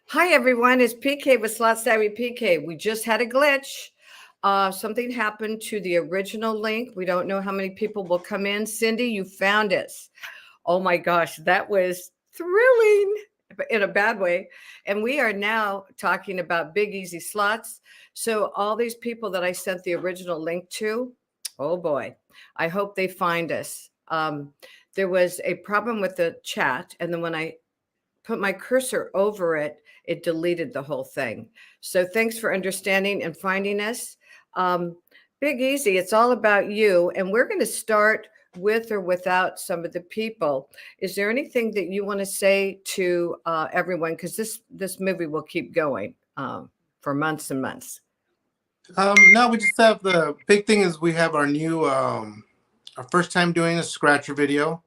Hi, everyone. It's PK with Slot Savvy PK. We just had a glitch. Something happened to the original link. We don't know how many people will come in. Cindy, you found us. Oh my gosh, that was thrilling in a bad way. And we are now talking about Big Easy Slotz. So, all these people that I sent the original link to, oh boy, I hope they find us. There was a problem with the chat. And then when I put my cursor over it, it deleted the whole thing. So thanks for understanding and finding us. Um, Big Easy, it's all about you. And we're going to start with or without some of the people. Is there anything that you want to say to everyone? Because this movie will keep going for months and months. No, we just have the big thing is we have our new our first time doing a scratcher video,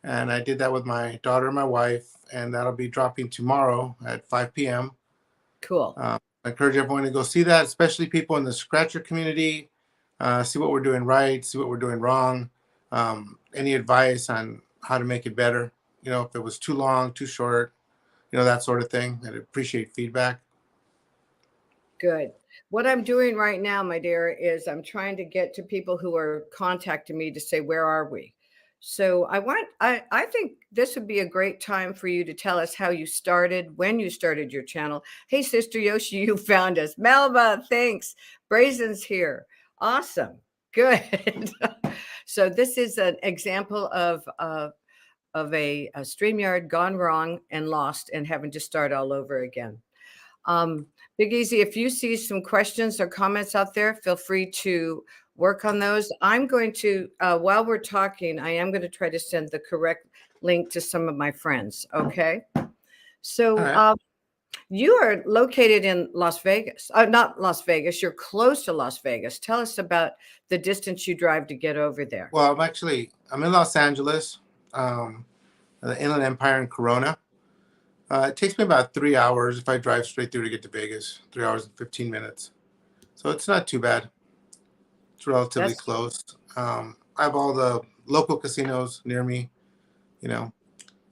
and I did that with my daughter and my wife, and that'll be dropping tomorrow at 5 p.m. Cool. I encourage everyone to go see that, especially people in the scratcher community. See what we're doing right, see what we're doing wrong. Any advice on how to make it better? You know, if it was too long, too short, that sort of thing. I'd appreciate feedback. Good. What I'm doing right now, my dear, is I'm trying to get to people who are contacting me to say, where are we? So I think this would be a great time for you to tell us how you started, when you started your channel. Hey, Sister Yoshi, you found us. Melba, thanks. Brazen's here. Awesome. Good. So this is an example of a StreamYard gone wrong and lost and having to start all over again. Big Easy, if you see some questions or comments out there, feel free to work on those. I'm going to, while we're talking, I am going to try to send the correct link to some of my friends. Okay. So All you are located in Las Vegas, not Las Vegas. You're close to Las Vegas. Tell us about the distance you drive to get over there. Well, I'm in Los Angeles, the Inland Empire in Corona. It takes me about 3 hours if I drive straight through to get to Vegas. 3 hours and 15 minutes. So it's not too bad. It's relatively That's close. I have all the local casinos near me. You know,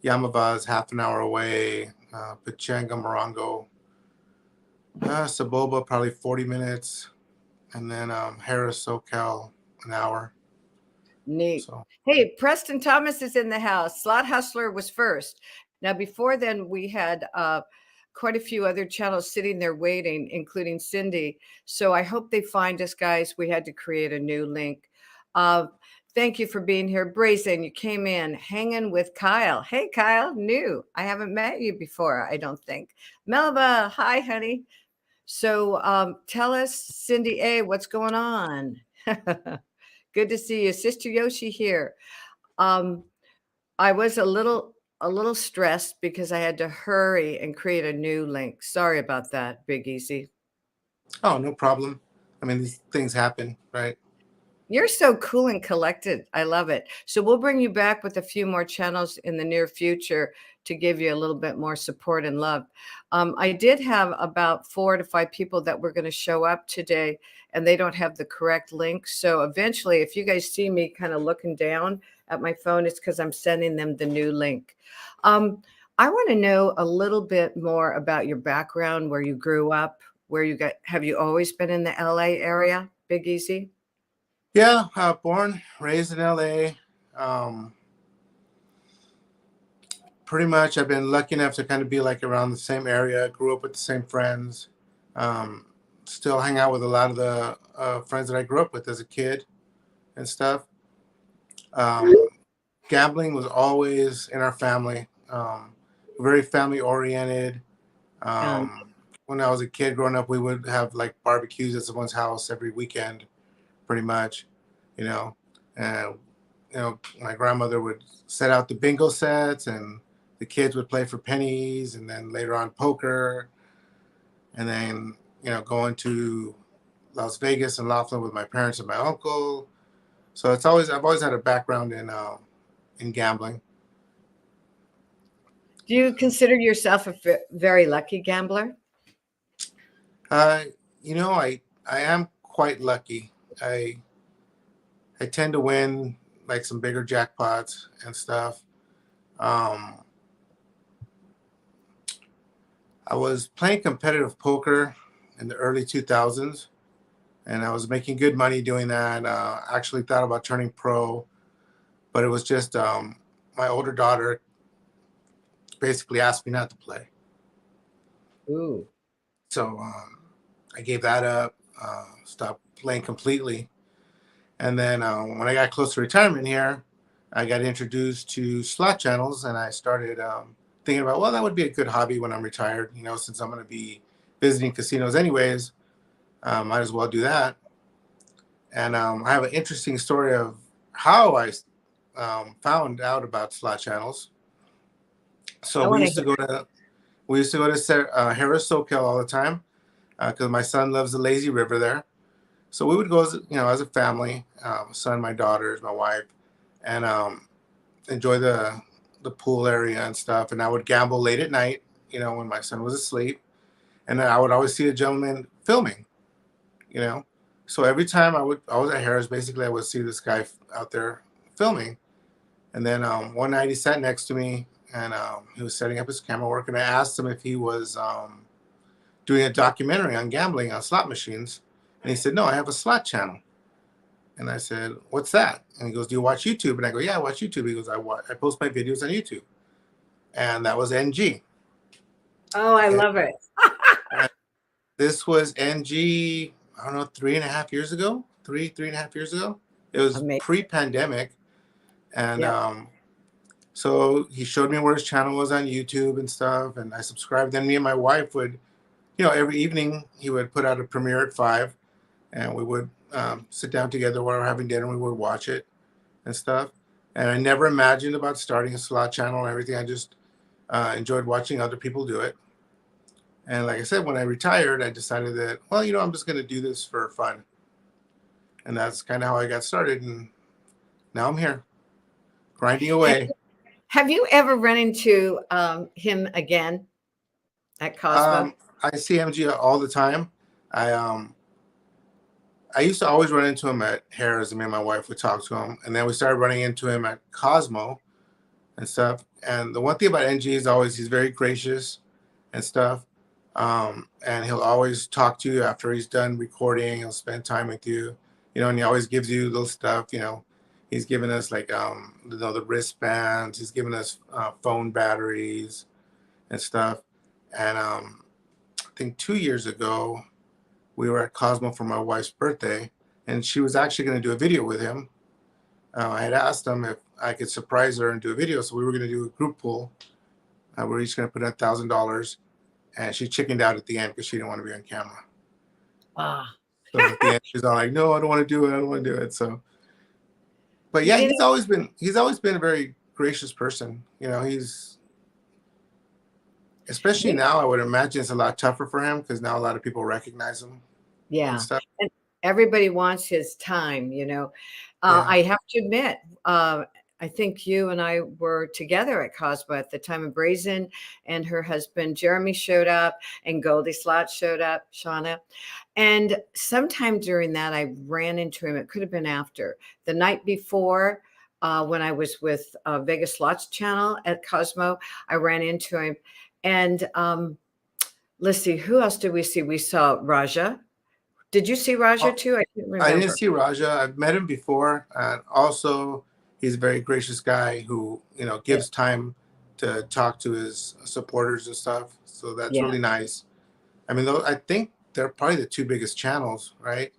Yamava is half an hour away. Pachanga, Morongo, Saboba probably 40 minutes, and then Harris, SoCal, an hour. neat. So Hey, Preston Thomas is in the house. Slot Hustler was first. Now, before then, we had quite a few other channels sitting there waiting, including Cindy. So I hope they find us, guys. We had to create a new link. Thank you for being here. Brazen, you came in hanging with Kyle. Hey, Kyle, new. I haven't met you before, I don't think. Melba, hi, honey. So tell us, Cindy A., what's going on? Good to see you. Sister Yoshi here. Um, I was a little stressed because I had to hurry and create a new link. Sorry about that, Big Easy. oh, no problem. I mean, these things happen, right? You're so cool and collected. I love it. So we'll bring you back with a few more channels in the near future to give you a little bit more support and love. I did have about 4 to 5 people that were going to show up today, and they don't have the correct link. So eventually, if you guys see me kind of looking down at my phone, it's because I'm sending them the new link. Um, I want to know a little bit more about your background, where you grew up, where you got. Have you always been in the LA area, Big Easy? Yeah, born, raised in LA. Um, Pretty much, I've been lucky enough to kind of be like around the same area. Grew up with the same friends. Um, Still hang out with a lot of the friends that I grew up with as a kid and stuff. Um, Gambling was always in our family. Very family oriented. Um, When I was a kid growing up, we would have like barbecues at someone's house every weekend, pretty much, you know. And my grandmother would set out the bingo sets, and the kids would play for pennies, and then later on poker, and then going to Las Vegas and Laughlin with my parents and my uncle. So I've always had a background in gambling. do you consider yourself a very lucky gambler? Uh, I am quite lucky. I tend to win like some bigger jackpots and stuff. Um, I was playing competitive poker in the early 2000s, and I was making good money doing that. Actually thought about turning pro, but it was just my older daughter basically asked me not to play. Ooh. So I gave that up, stopped playing completely. And then when I got close to retirement here, I got introduced to slot channels, and I started thinking about, well, that would be a good hobby when I'm retired, you know, since I'm going to be visiting casinos anyways, might as well do that. And I have an interesting story of how I found out about slot channels. So I we want used to to go to Harris SoCal all the time because my son loves the lazy river there. So we would go as, you know, as a family, son, my daughters, my wife, and enjoy the pool area and stuff. And I would gamble late at night, you know, when my son was asleep. And then I would always see a gentleman filming, you know. So every time I was at Harris, basically I would see this guy out there filming. And then one night he sat next to me, and he was setting up his camera work. And I asked him if he was doing a documentary on gambling on slot machines. And he said, no, I have a slot channel. And I said, what's that? And he goes, do you watch YouTube? And I go, yeah, I watch YouTube. He goes, I post my videos on YouTube. And that was NG. Oh, I love it. This was NG, I don't know, 3.5 years ago, 3.5 years ago. It was Amazing. pre-pandemic. And Yeah. so he showed me where his channel was on YouTube and stuff. And I subscribed. Then me and my wife would, you know, every evening he would put out a premiere at 5. And we would sit down together while we're having dinner. We would watch it and stuff. And I never imagined about starting a slot channel or everything. I just enjoyed watching other people do it. And like I said, when I retired, I decided that, well, you know, I'm just going to do this for fun. And that's kind of how I got started. And now I'm here, grinding away. Have you ever run into him again at Cosmo? I see MG all the time. I used to always run into him at Harris, and me and my wife would talk to him. And then we started running into him at Cosmo and stuff. And the one thing about NG is always he's very gracious and stuff. And he'll always talk to you after he's done recording. He'll spend time with you, you know, and he always gives you little stuff, you know. He's given us like, you know, the wristbands. He's given us phone batteries and stuff. And I think 2 years ago, we were at Cosmo for my wife's birthday, and she was actually going to do a video with him. I had asked him if I could surprise her and do a video. So we were going to do a group pool. We're each going to put in $1,000. And she chickened out at the end because she didn't want to be on camera. Ah. So at the end, she's all like, no, I don't want to do it. I don't want to do it. So, but yeah, he's always been a very gracious person. You know, especially now, I would imagine it's a lot tougher for him because now a lot of people recognize him. Yeah. And everybody wants his time, you know. I have to admit, I think you and I were together at Cosmo at the time of Brazen, and her husband Jeremy showed up, and Goldie Slotz showed up, Shauna. And sometime during that, I ran into him. It could have been after the night before, when I was with BIG EZ Slotz channel at Cosmo. I ran into him, and let's see, who else did we see? We saw Raja. Did you see Raja too? I can't remember. I didn't see Raja. I've met him before, and also he's a very gracious guy who, you know, gives time to talk to his supporters and stuff. So that's really nice. I mean, I think they're probably the two biggest channels, right?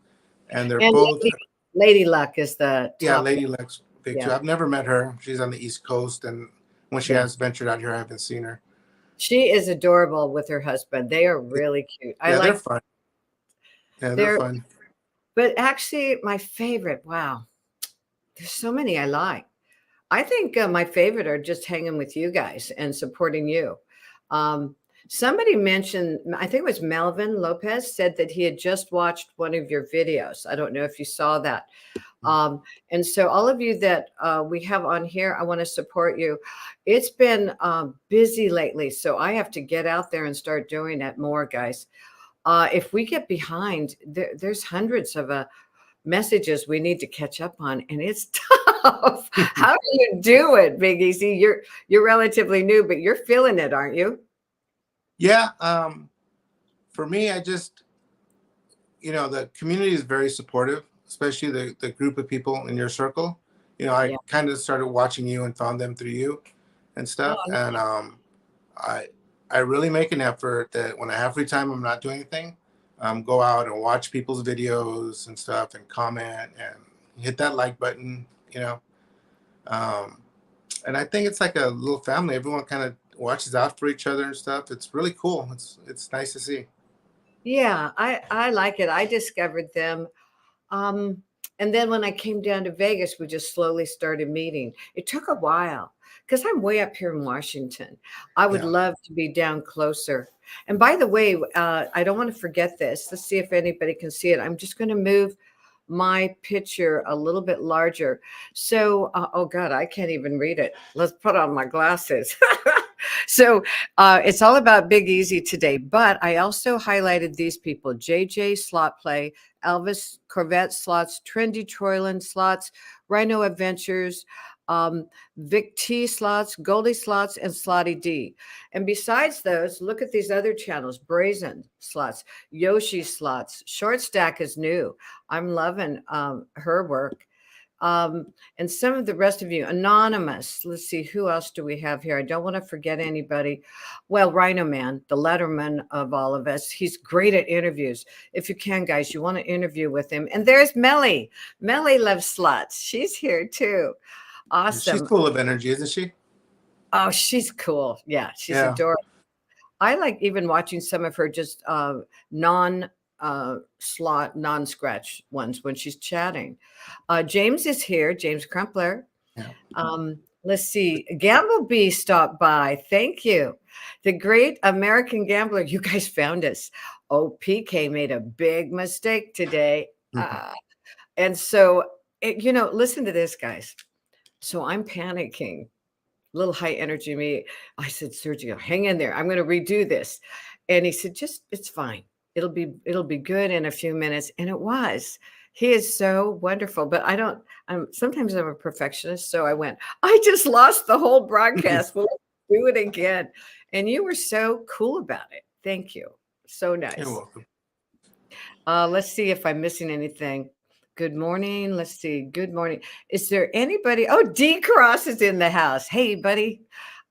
And they're both. Lady Luck is the top. Lady Luck's big too. I've never met her. She's on the East Coast, and when she has ventured out here, I haven't seen her. She is adorable with her husband. They are really cute. They're fun. Yeah, they're fun. But actually, my favorite, wow, there's so many I like. I think my favorite are just hanging with you guys and supporting you. Somebody mentioned, I think it was Melvin Lopez, said that he had just watched one of your videos. I don't know if you saw that. And so all of you that we have on here, I want to support you. It's been busy lately, so I have to get out there and start doing that more, guys. If we get behind, there's hundreds of messages we need to catch up on, and it's tough. How do you do it, Big EZ? You're relatively new, but you're feeling it, aren't you? Yeah. For me, I just, the community is very supportive, especially the group of people in your circle. I Yeah. kind of started watching you and found them through you and Oh, stuff. And I I really make an effort that when I have free time, I'm not doing anything. Go out and watch people's videos and stuff and comment and hit that like button, you know. Um, and I think it's like a little family. Everyone kind of watches out for each other and stuff. It's really cool. It's nice to see. yeah, I like it. I discovered them. Um, and then when I came down to Vegas, we just slowly started meeting. It took a while because I'm way up here in Washington. I would Yeah. love to be down closer. And by the way, I don't want to forget this. Let's see if anybody can see it. I'm just going to move my picture a little bit larger. So, oh God, I can't even read it. Let's put on my glasses. So it's all about Big Easy today, but I also highlighted these people: JJ Slot Play, Elvis Corvette Slots, Trendy Troyland Slots, Rhino Adventures, Vic T Slots, Goldie Slots, and Slotty D. And besides those, look at these other channels: Brazen Slots, Yoshi Slots, Short Stack is new. I'm loving her work. And some of the rest of you, Anonymous. Let's see, who else do we have here? I don't want to forget anybody. Well, Rhino Man, the letterman of all of us. He's great at interviews. If you can, guys, you want to interview with him. And there's Melly. Melly loves slots. She's here too. She's Awesome. full of energy, isn't she? Oh, she's cool. Yeah, she's Yeah. adorable. I like even watching some of her just non slot, non scratch ones when she's chatting. James is here, James Crumpler. Yeah. Let's see. Gamble Bee stopped by. Thank you. The great American gambler. You guys found us. Oh, PK made a big mistake today. Mhm. And so, listen to this, guys. So I'm panicking, little high energy me. I said, Sergio, hang in there. I'm going to redo this. And he said, just, it's fine. It'll be good in a few minutes. And it was. He is so wonderful. But sometimes I'm a perfectionist. So I went, I just lost the whole broadcast. Well, let's do it again. And you were so cool about it. Thank you. So You're nice. welcome. Let's see if I'm missing anything. Good morning. Let's see. Good morning. Is there anybody? Oh, D Cross is in the house. Hey, buddy.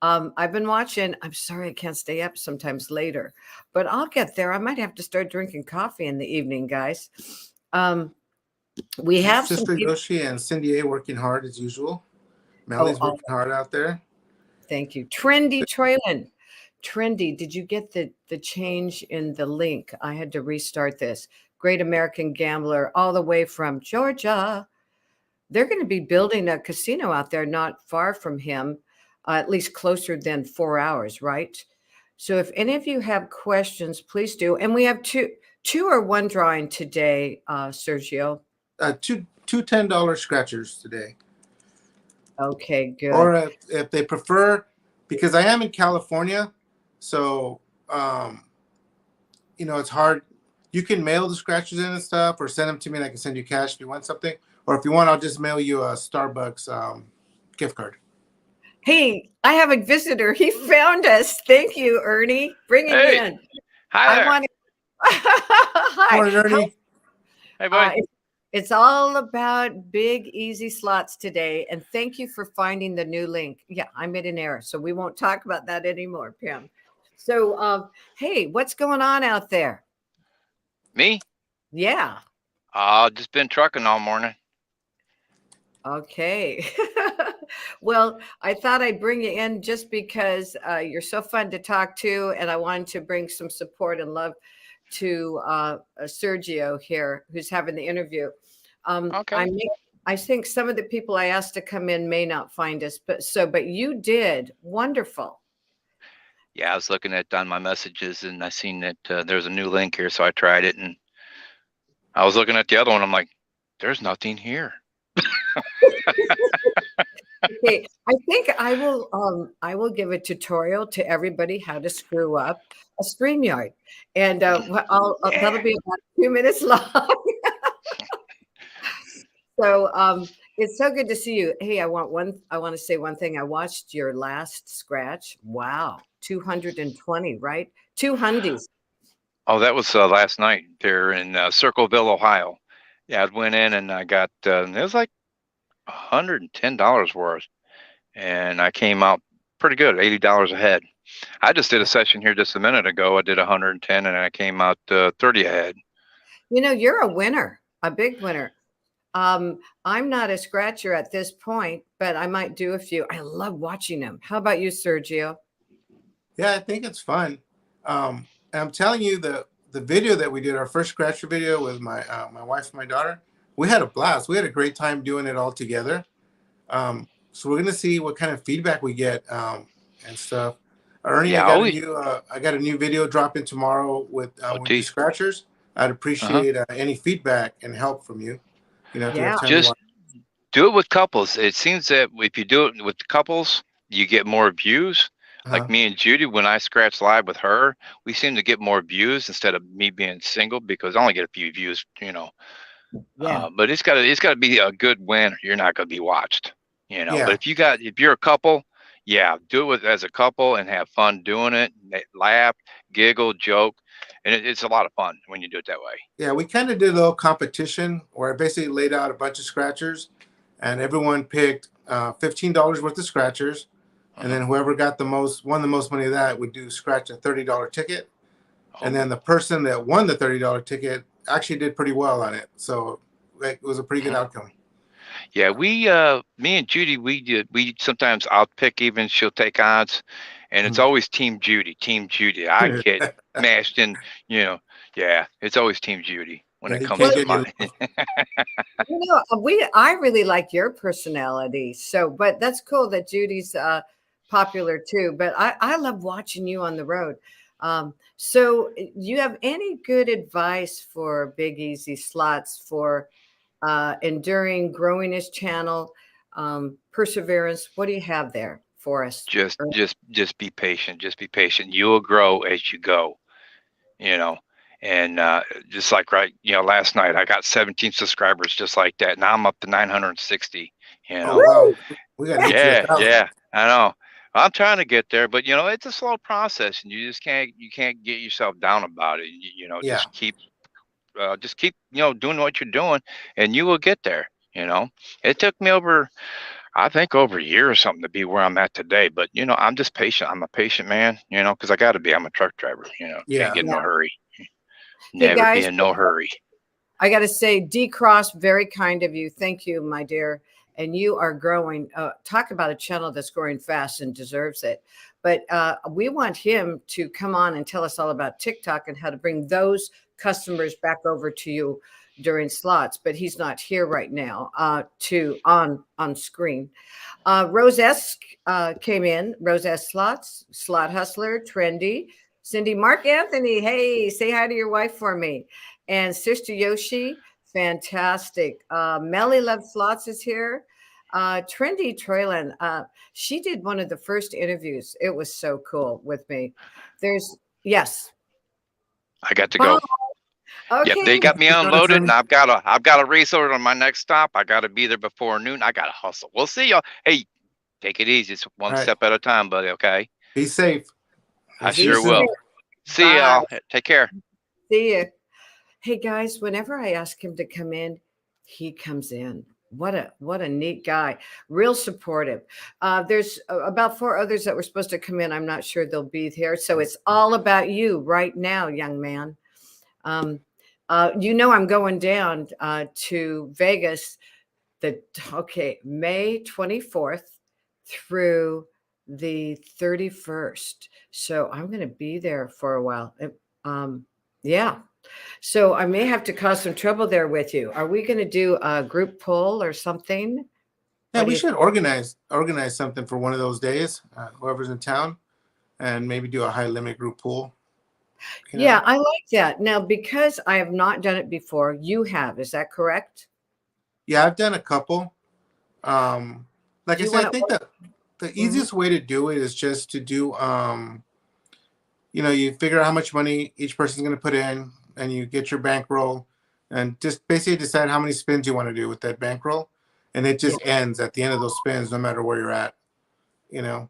I've been watching. I'm sorry I can't stay up sometimes later, but I'll get there. I might have to start drinking coffee in the evening, guys. We have some Sister people. Yoshi and Cindy A working hard as usual. Oh, Melly's working hard out there. thank you. Trendy Troyland. Trendy, did you get the change in the link? I had to restart this. Great American Gambler, all the way from Georgia. They're going to be building a casino out there not far from him, at least closer than 4 hours, right? So if any of you have questions, please do. And we have two or one drawing today, Sergio. Two $10 scratchers today. Okay, good. Or if they prefer, because I am in California, so it's hard. You can mail the scratchers in and stuff, or send them to me, and I can send you cash if you want something. Or if you want, I'll just mail you a Starbucks gift card. Hey, I have a visitor. He found us. Thank you, Ernie. Bring him in. Hi there. I want to. Hi. Morning, Ernie. Hey, buddy. It's all about Big Easy Slots today. And thank you for finding the new link. Yeah, I made an error, so we won't talk about that anymore, Pam. So, hey, what's going on out there? Me? Yeah. Just been trucking all morning. Okay. Well, I thought I'd bring you in just because you're so fun to talk to, and I wanted to bring some support and love to Sergio here, who's having the interview. Okay. I think some of the people I asked to come in may not find us, but you did wonderful. Yeah, I was looking at on my messages and I seen that there's a new link here, so I tried it, and I was looking at the other one. I'm like, there's nothing here. Okay, I think I will give a tutorial to everybody how to screw up a StreamYard, and that'll be about 2 minutes long. So it's so good to see you. Hey, I want to say one thing. I watched your last scratch. Wow, 220, right? Two hundies. Oh, that was last night there in Circleville, Ohio. Yeah, I went in and I got it was like $110 worth, and I came out pretty good, $80 ahead. I just did a session here just a minute ago. I did 110, and I came out 30 ahead. You know, you're a winner, a big winner. I'm not a scratcher at this point, but I might do a few. I love watching them. How about you, Sergio? Yeah, I think it's fun. And I'm telling you, the video that we did, our first scratcher video with my my wife and my daughter, we had a blast. We had a great time doing it all together. So we're gonna see what kind of feedback we get and stuff. Ernie, Yeah, I got a new video dropping tomorrow with the scratchers. I'd appreciate any feedback and help from you. You know, if you have time to just watch. do it with couples. It seems that if you do it with couples, you get more views. Like me and Judy, when I scratch live with her, we seem to get more views instead of me being single, because I only get a few views, you know. Yeah. But it's gotta be a good win, or you're not gonna be watched, you know. Yeah. But if you're a couple, yeah, do it as a couple and have fun doing it. Laugh, giggle, joke, and it's a lot of fun when you do it that way. Yeah, we kind of did a little competition where I basically laid out a bunch of scratchers, and everyone picked $15 worth of scratchers, and then whoever got won the most money of that would scratch a $30 ticket, and then the person that won the $30 ticket actually did pretty well on it, so it was a pretty good outcome. Yeah, me and Judy, we sometimes I'll pick, even she'll take odds, and it's always Team Judy. I get mashed in, you know. Yeah, it's always Team Judy when it comes to money. You know, I really like your personality. So, but that's cool that Judy's popular too. But I love watching you on the road. So, you have any good advice for Big EZ Slotz for enduring, growing his channel, perseverance? What do you have there for us? Just be patient. Just be patient. You will grow as you go. You know, and just like last night I got 17 subscribers just like that. Now I'm up to 960. You know, wow. We got yeah, I know. I'm trying to get there, but it's a slow process, and you just can't get yourself down about it. Just keep doing what you're doing, and you will get there. It took me over a year or something to be where I'm at today, but I'm just patient. I'm a patient man, because I got to be. I'm a truck driver. Can't get in no hurry. Never be in no hurry. I got to say, D Cross, very kind of you. Thank you, my dear. And you are growing. Talk about a channel that's growing fast and deserves it. But we want him to come on and tell us all about TikTok and how to bring those customers back over to you during slots. But he's not here right now on screen. Rose S came in. Rose S Slotz, Slot Hustler, Trendy. Cindy, Mark Anthony, hey, say hi to your wife for me. And Sister Yoshi, fantastic. Melly Love Slots is here. Trendy Troyland, she did one of the first interviews. It was so cool with me. Yes. I got to go. Okay. Yep, they got me unloaded, and I've got a race order on my next stop. I got to be there before noon. I got to hustle. We'll see y'all. Hey, take it easy. It's one step at a time, buddy. Okay. Be safe. I sure will. See y'all. Take care. See you. Hey guys, whenever I ask him to come in, he comes in. What a neat guy. Real supportive. There's about 4 others that were supposed to come in. I'm not sure they'll be here. So it's all about you right now, young man. I'm going down to Vegas May 24th through the 31st. So I'm going to be there for a while. Yeah. So I may have to cause some trouble there with you. Are we going to do a group poll or something? Yeah, we should organize something for one of those days, whoever's in town, and maybe do a high limit group pool. Yeah, I like that. Now, because I have not done it before, you have. Is that correct? Yeah, I've done a couple. Like I said, I think that the easiest way to do it is just to do, you figure out how much money each person's going to put in, and you get your bankroll, and just basically decide how many spins you want to do with that bankroll, and it just ends at the end of those spins, no matter where you're at. And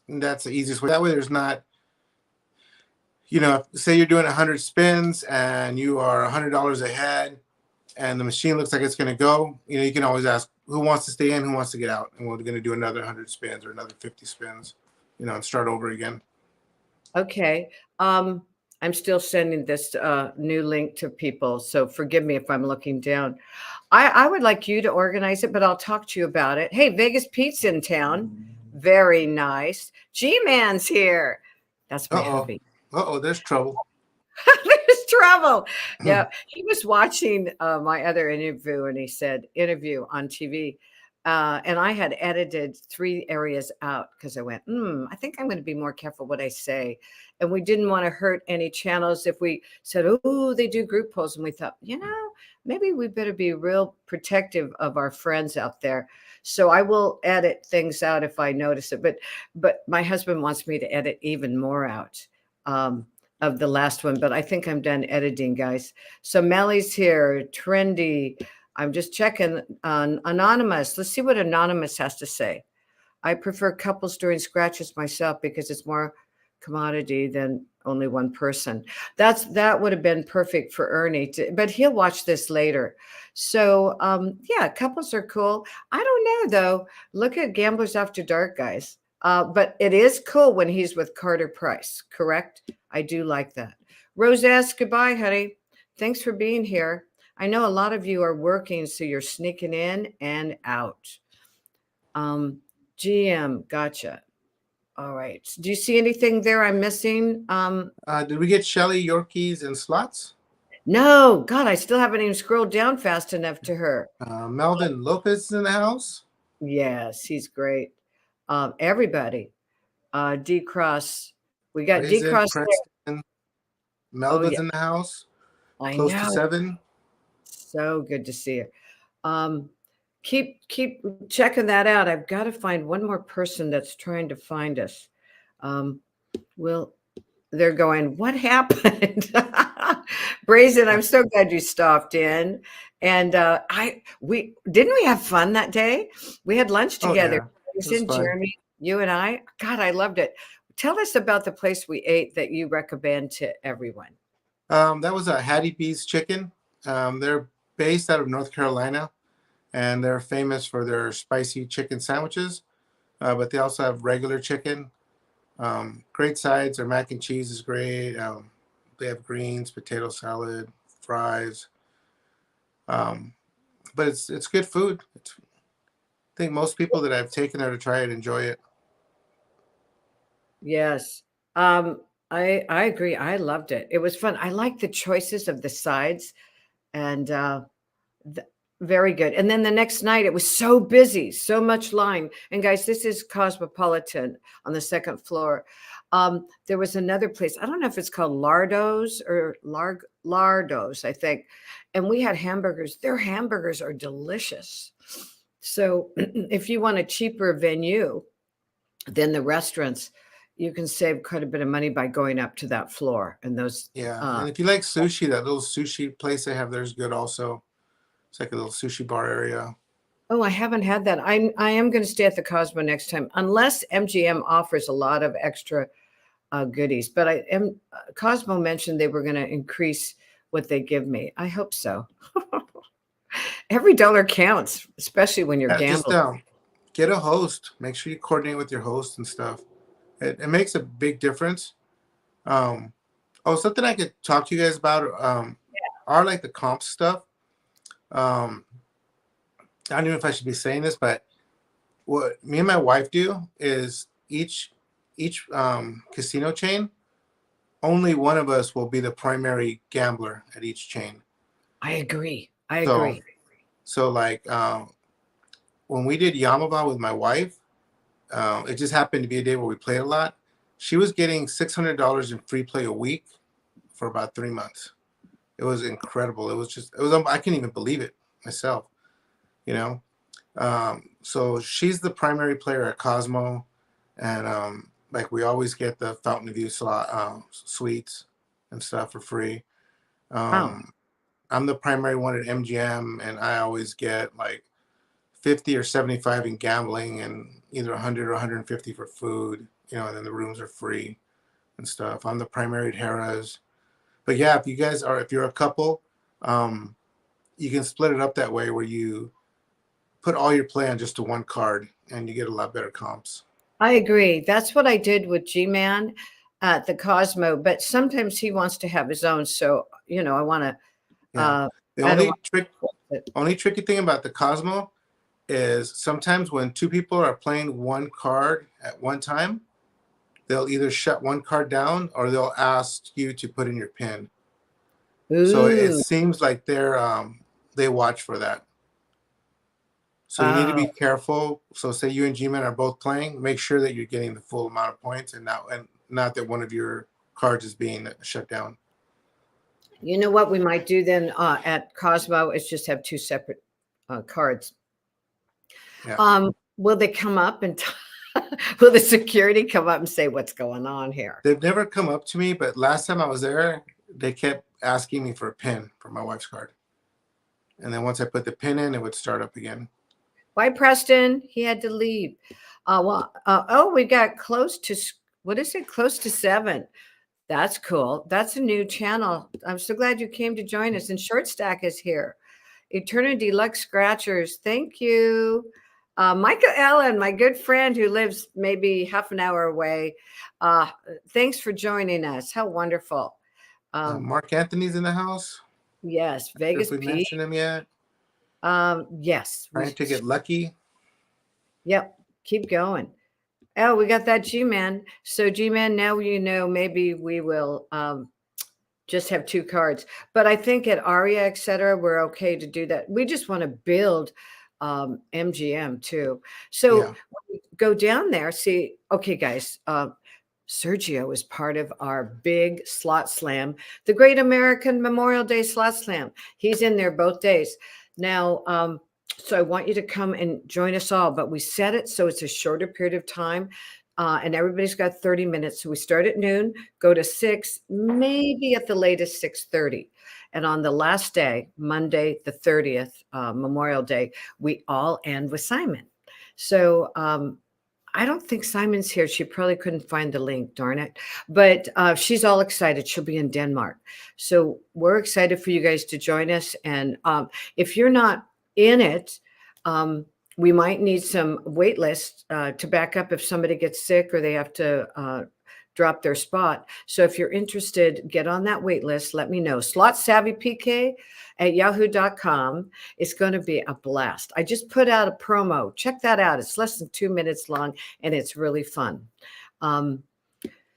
that's the easiest way. That way, there's not, you know, say you're doing 100 spins and you are $100 ahead, and the machine looks like it's going to go. You know, you can always ask who wants to stay in, who wants to get out, and we're going to do another 100 spins or another 50 spins, you know, and start over again. Okay. I'm still sending this new link to people, so forgive me if I'm looking down. I would like you to organize it, but I'll talk to you about it. Hey, Vegas Pete's in town. Very nice. G-Man's here. That's my hubby. There's trouble. There's trouble. Yeah, he was watching my other interview, and he said interview on TV. And I had edited 3 areas out because I went, I think I'm going to be more careful what I say. And we didn't want to hurt any channels if we said, oh, they do group polls. And we thought, you know, maybe we better be real protective of our friends out there. So I will edit things out if I notice it. But my husband wants me to edit even more out of the last one. But I think I'm done editing, guys. So Melly's here, Trendy. I'm just checking on Anonymous. Let's see what Anonymous has to say. I prefer couples doing scratches myself because it's more commodity than only one person. That would have been perfect for Ernie, but he'll watch this later. So yeah, couples are cool. I don't know though. Look at Gamblers After Dark, guys. But it is cool when he's with Carter Price, correct? I do like that. Rose asks, goodbye, honey. Thanks for being here. I know a lot of you are working, so you're sneaking in and out. GM, gotcha. All right. Do you see anything there I'm missing? Did we get Shelly, Yorkies, and Slots? No. God, I still haven't even scrolled down fast enough to her. Melvin Lopez is in the house. Yes, he's great. Everybody. D-Cross. We got D-Cross. Melvin's in the house. Close to 7. So good to see her. Keep checking that out. I've got to find one more person that's trying to find us. They're going, what happened? Brazen, I'm so glad you stopped in. And we have fun that day. We had lunch together. Brazen, Jeremy, you and I. God, I loved it. Tell us about the place we ate that you recommend to everyone. That was a Hattie B's Chicken. They're based out of North Carolina, and they're famous for their spicy chicken sandwiches, but they also have regular chicken. Great sides. Their mac and cheese is great. They have greens, potato salad, fries. But it's good food. I think most people that I've taken there to try it enjoy it. Yes. I agree. I loved it. It was fun. I like the choices of the sides, and very good. And then the next night it was so busy, so much line. And guys, this is Cosmopolitan on the 2nd floor. There was another place. I don't know if it's called Lardo's or Lardo's, I think. And we had hamburgers. Their hamburgers are delicious. So if you want a cheaper venue than the restaurants, you can save quite a bit of money by going up to that floor. And those, and if you like sushi, that little sushi place they have there is good also. It's like a little sushi bar area. Oh, I haven't had that. I am going to stay at the Cosmo next time, unless MGM offers a lot of extra goodies. But Cosmo mentioned they were going to increase what they give me. I hope so. Every dollar counts, especially when you're gambling. Just get a host. Make sure you coordinate with your host and stuff. It makes a big difference. Something I could talk to you guys about are like the comp stuff. I don't know if I should be saying this, but what me and my wife do is each casino chain, only one of us will be the primary gambler at each chain. I agree. Agree. So like when we did Yamava with my wife, it just happened to be a day where we played a lot. She was getting $600 in free play a week for about 3 months. It was incredible. It was I couldn't even believe it myself, you know? So she's the primary player at Cosmo, and like we always get the Fountain View slot suites and stuff for free. I'm the primary one at MGM, and I always get like 50 or 75 in gambling and either 100 or 150 for food, you know, and then the rooms are free and stuff. I'm the primary Harris. But yeah, if you're a couple, you can split it up that way where you put all your play on just to one card and you get a lot better comps. I agree. That's what I did with G-Man at the Cosmo, but sometimes he wants to have his own. So, I want to, Yeah. The only tricky thing about the Cosmo is sometimes when two people are playing one card at one time, they'll either shut one card down or they'll ask you to put in your pin. So it seems like they watch for that. So you need to be careful. So say you and G-Man are both playing, make sure that you're getting the full amount of points and not that one of your cards is being shut down. You know what we might do then at Cosmo is just have two separate cards. Yeah. Will they come up and will the security come up and say what's going on here? They've never come up to me, but last time I was there, they kept asking me for a pin for my wife's card. And then once I put the pin in, it would start up again. Bye, Preston. He had to leave. We got close to, what is it? Close to 7. That's cool. That's a new channel. I'm so glad you came to join us. And Short Stack is here. Eternity Deluxe Scratchers. Thank you. Michael Allen, my good friend who lives maybe half an hour away. Thanks for joining us. How wonderful. Mark Anthony's in the house. Yes. Vegas If we Pete. mentioned him yet? Yes. Trying to get lucky. Yep. Keep going. Oh, we got that G-Man. So G-Man, now maybe we will just have 2 cards. But I think at Aria, etc., we're okay to do that. We just want to build MGM too. So go down there, see, okay, guys, Sergio is part of our big slot slam, the Great American Memorial Day Slot Slam. He's in there both days. Now, so I want you to come and join us all, but we set it so it's a shorter period of time, and everybody's got 30 minutes. So we start at noon, go to 6, maybe at the latest 6:30. And on the last day, Monday, the 30th, Memorial Day, we all end with Simon. So I don't think Simon's here. She probably couldn't find the link, darn it. But she's all excited. She'll be in Denmark. So we're excited for you guys to join us. And if you're not in it, we might need some wait list to back up if somebody gets sick or they have to drop their spot. So if you're interested, get on that wait list. Let me know. slotsavvypk@yahoo.com. It's going to be a blast. I just put out a promo. Check that out. It's less than 2 minutes long, and it's really fun. And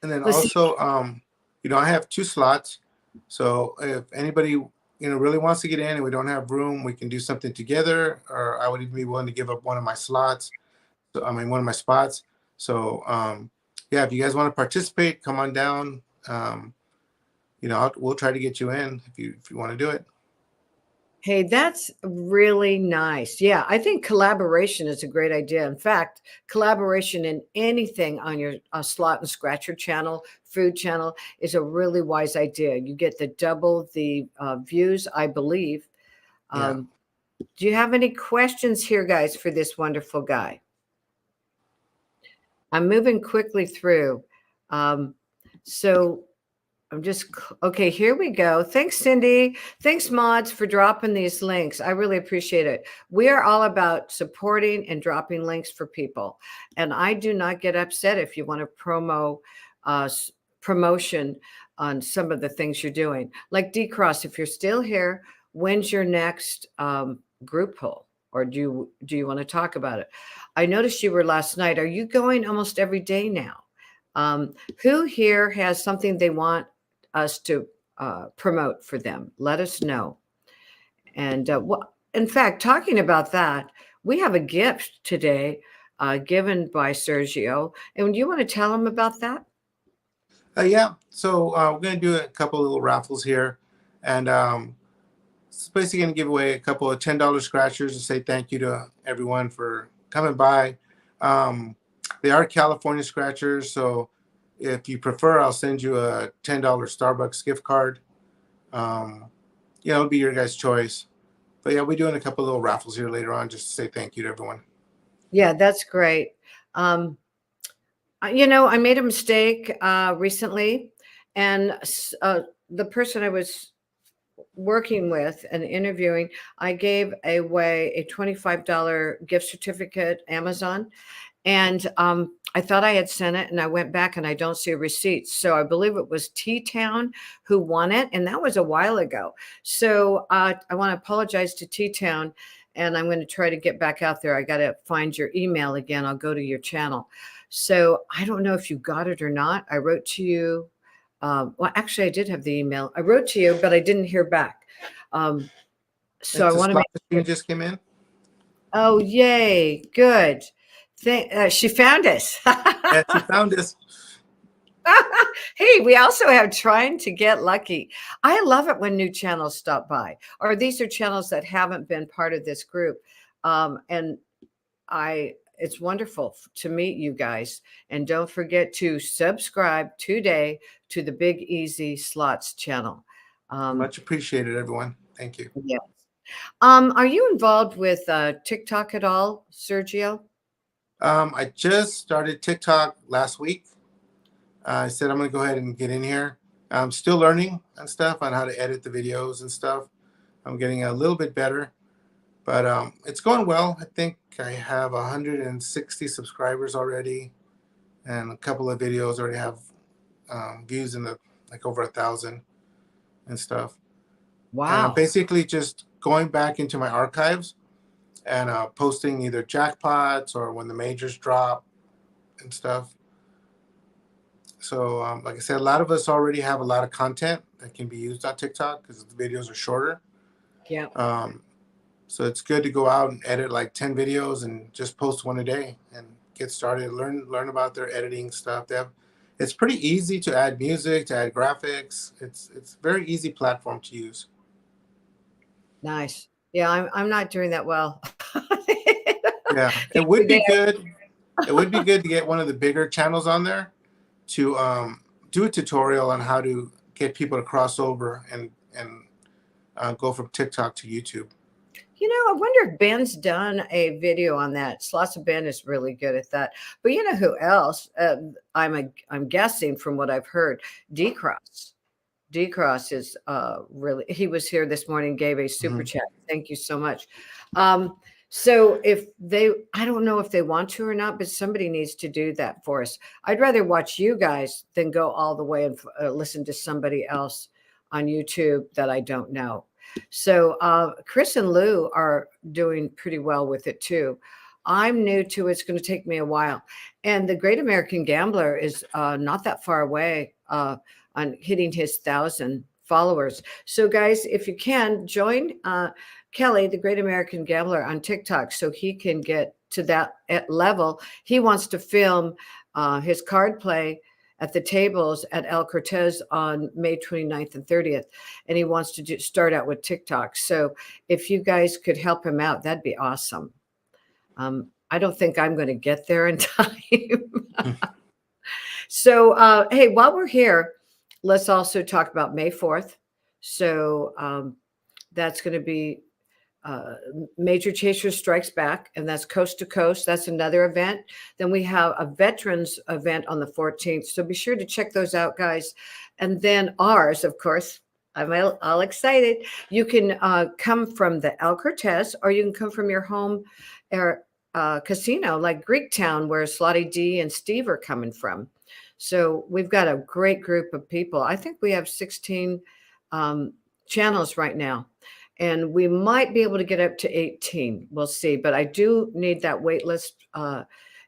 then also, I have 2 slots. So if anybody, really wants to get in and we don't have room, we can do something together, or I would even be willing to give up one of my slots. One of my spots. So, if you guys want to participate, come on down. We'll try to get you in if you want to do it. Hey, that's really nice. Yeah, I think collaboration is a great idea. In fact, collaboration in anything on your slot and scratcher channel, food channel, is a really wise idea. You get double the views, I believe. Do you have any questions here, guys, for this wonderful guy? I'm moving quickly through. So I'm just, okay, here we go. Thanks, Cindy. Thanks, mods, for dropping these links. I really appreciate it. We are all about supporting and dropping links for people. And I do not get upset if you want to promotion on some of the things you're doing. Like D-Cross, if you're still here, when's your next group poll? Or do you want to talk about it? I noticed you were last night. Are you going almost every day now? Who here has something they want us to promote for them? Let us know. And in fact, talking about that, we have a gift today given by Sergio. And do you want to tell them about that? So we're going to do a couple little raffles here. And it's basically going to give away a couple of $10 scratchers to say thank you to everyone for coming by. They are California scratchers, so if you prefer, I'll send you a $10 Starbucks gift card. It'll be your guys' choice. But yeah, we're doing a couple little raffles here later on just to say thank you to everyone. Yeah, that's great. I You know, I made a mistake recently, and the person I was working with and interviewing, I gave away a $25 gift certificate, Amazon. And I thought I had sent it, and I went back and I don't see a receipt. So I believe it was T-Town who won it. And that was a while ago. So I want to apologize to T-Town, and I'm going to try to get back out there. I got to find your email again. I'll go to your channel. So I don't know if you got it or not. I wrote to you. Well, actually, I did have the email. I wrote to you, but I didn't hear back. So I want to make. Just came in. Oh, yay! Good. She found us. Yeah, she found us. Hey, we also have Trying to Get Lucky. I love it when new channels stop by, or these are channels that haven't been part of this group. And it's wonderful to meet you guys. And don't forget to subscribe today to the Big EZ Slotz channel. Much appreciated, everyone. Thank you. Yes. Are you involved with TikTok at all, Sergio? I just started TikTok last week. I said I'm going to go ahead and get in here. I'm still learning and stuff on how to edit the videos and stuff. I'm getting a little bit better, but it's going well. I think I have 160 subscribers already, and a couple of videos already have views in the over 1,000 and stuff. Wow. And I'm basically just going back into my archives and posting either jackpots or when the majors drop and stuff. So like I said, a lot of us already have a lot of content that can be used on TikTok because the videos are shorter. Yeah. So it's good to go out and edit like 10 videos and just post one a day and get started, learn about their editing stuff. It's pretty easy to add music, to add graphics. It's a very easy platform to use. Nice. Yeah, I'm not doing that well. Yeah, it would be good. It would be good to get one of the bigger channels on there to do a tutorial on how to get people to cross over and go from TikTok to YouTube. You know, I wonder if Ben's done a video on that. Slotz of Ben is really good at that. But you know who else? I'm guessing from what I've heard, D-Cross. D-Cross is really, he was here this morning, gave a super chat. Thank you so much. So if I don't know if they want to or not, but somebody needs to do that for us. I'd rather watch you guys than go all the way and listen to somebody else on YouTube that I don't know. So Chris and Lou are doing pretty well with it too. I'm new to it. It's going to take me a while. And the Great American Gambler is not that far away on hitting his 1,000 followers. So guys, if you can, join Kelly, the Great American Gambler, on TikTok so he can get to that level. He wants to film his card play at the tables at El Cortez on May 29th and 30th. And he wants to start out with TikTok. So if you guys could help him out, that'd be awesome. I don't think I'm going to get there in time. So, hey, while we're here, let's also talk about May 4th. So that's going to be Major Chaser Strikes Back, and that's coast to coast. That's another event. Then we have a veterans event on the 14th. So be sure to check those out, guys. And then ours, of course, I'm all excited. You can come from the El Cortez, or you can come from your home casino like Greektown, where Slotty D and Steve are coming from. So we've got a great group of people. I think we have 16 channels right now, and we might be able to get up to 18. We'll see. But I do need that wait list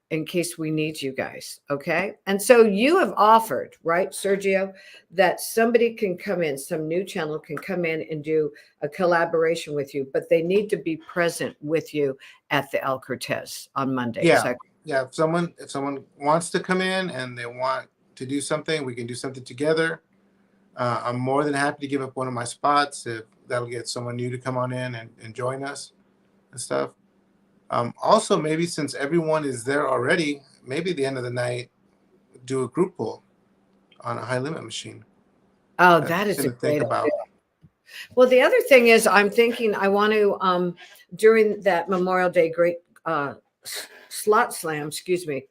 in case we need you guys. Okay. And so you have offered, right, Sergio, that somebody can come in, some new channel can come in and do a collaboration with you, but they need to be present with you at the El Cortez on Monday. Yeah. Yeah. If someone wants to come in and they want to do something, we can do something together. I'm more than happy to give up one of my spots if that'll get someone new to come on in and join us and stuff. Also, maybe since everyone is there already, maybe at the end of the night, do a group pull on a high limit machine. Oh, that is a great idea. Well, the other thing is, I'm thinking I want to, during that Memorial Day Great Slot Slam, excuse me,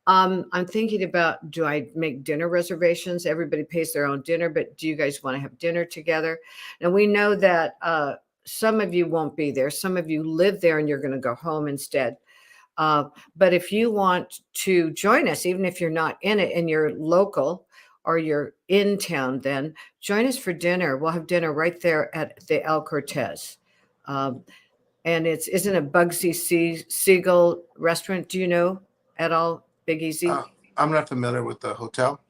I'm thinking about, do I make dinner reservations? Everybody pays their own dinner, but do you guys want to have dinner together? And we know that some of you won't be there. Some of you live there and you're going to go home instead. But if you want to join us, even if you're not in it and you're local or you're in town, then join us for dinner. We'll have dinner right there at the El Cortez. And isn't it Bugsy Siegel restaurant? Do you know at all, Big EZ? I'm not familiar with the hotel,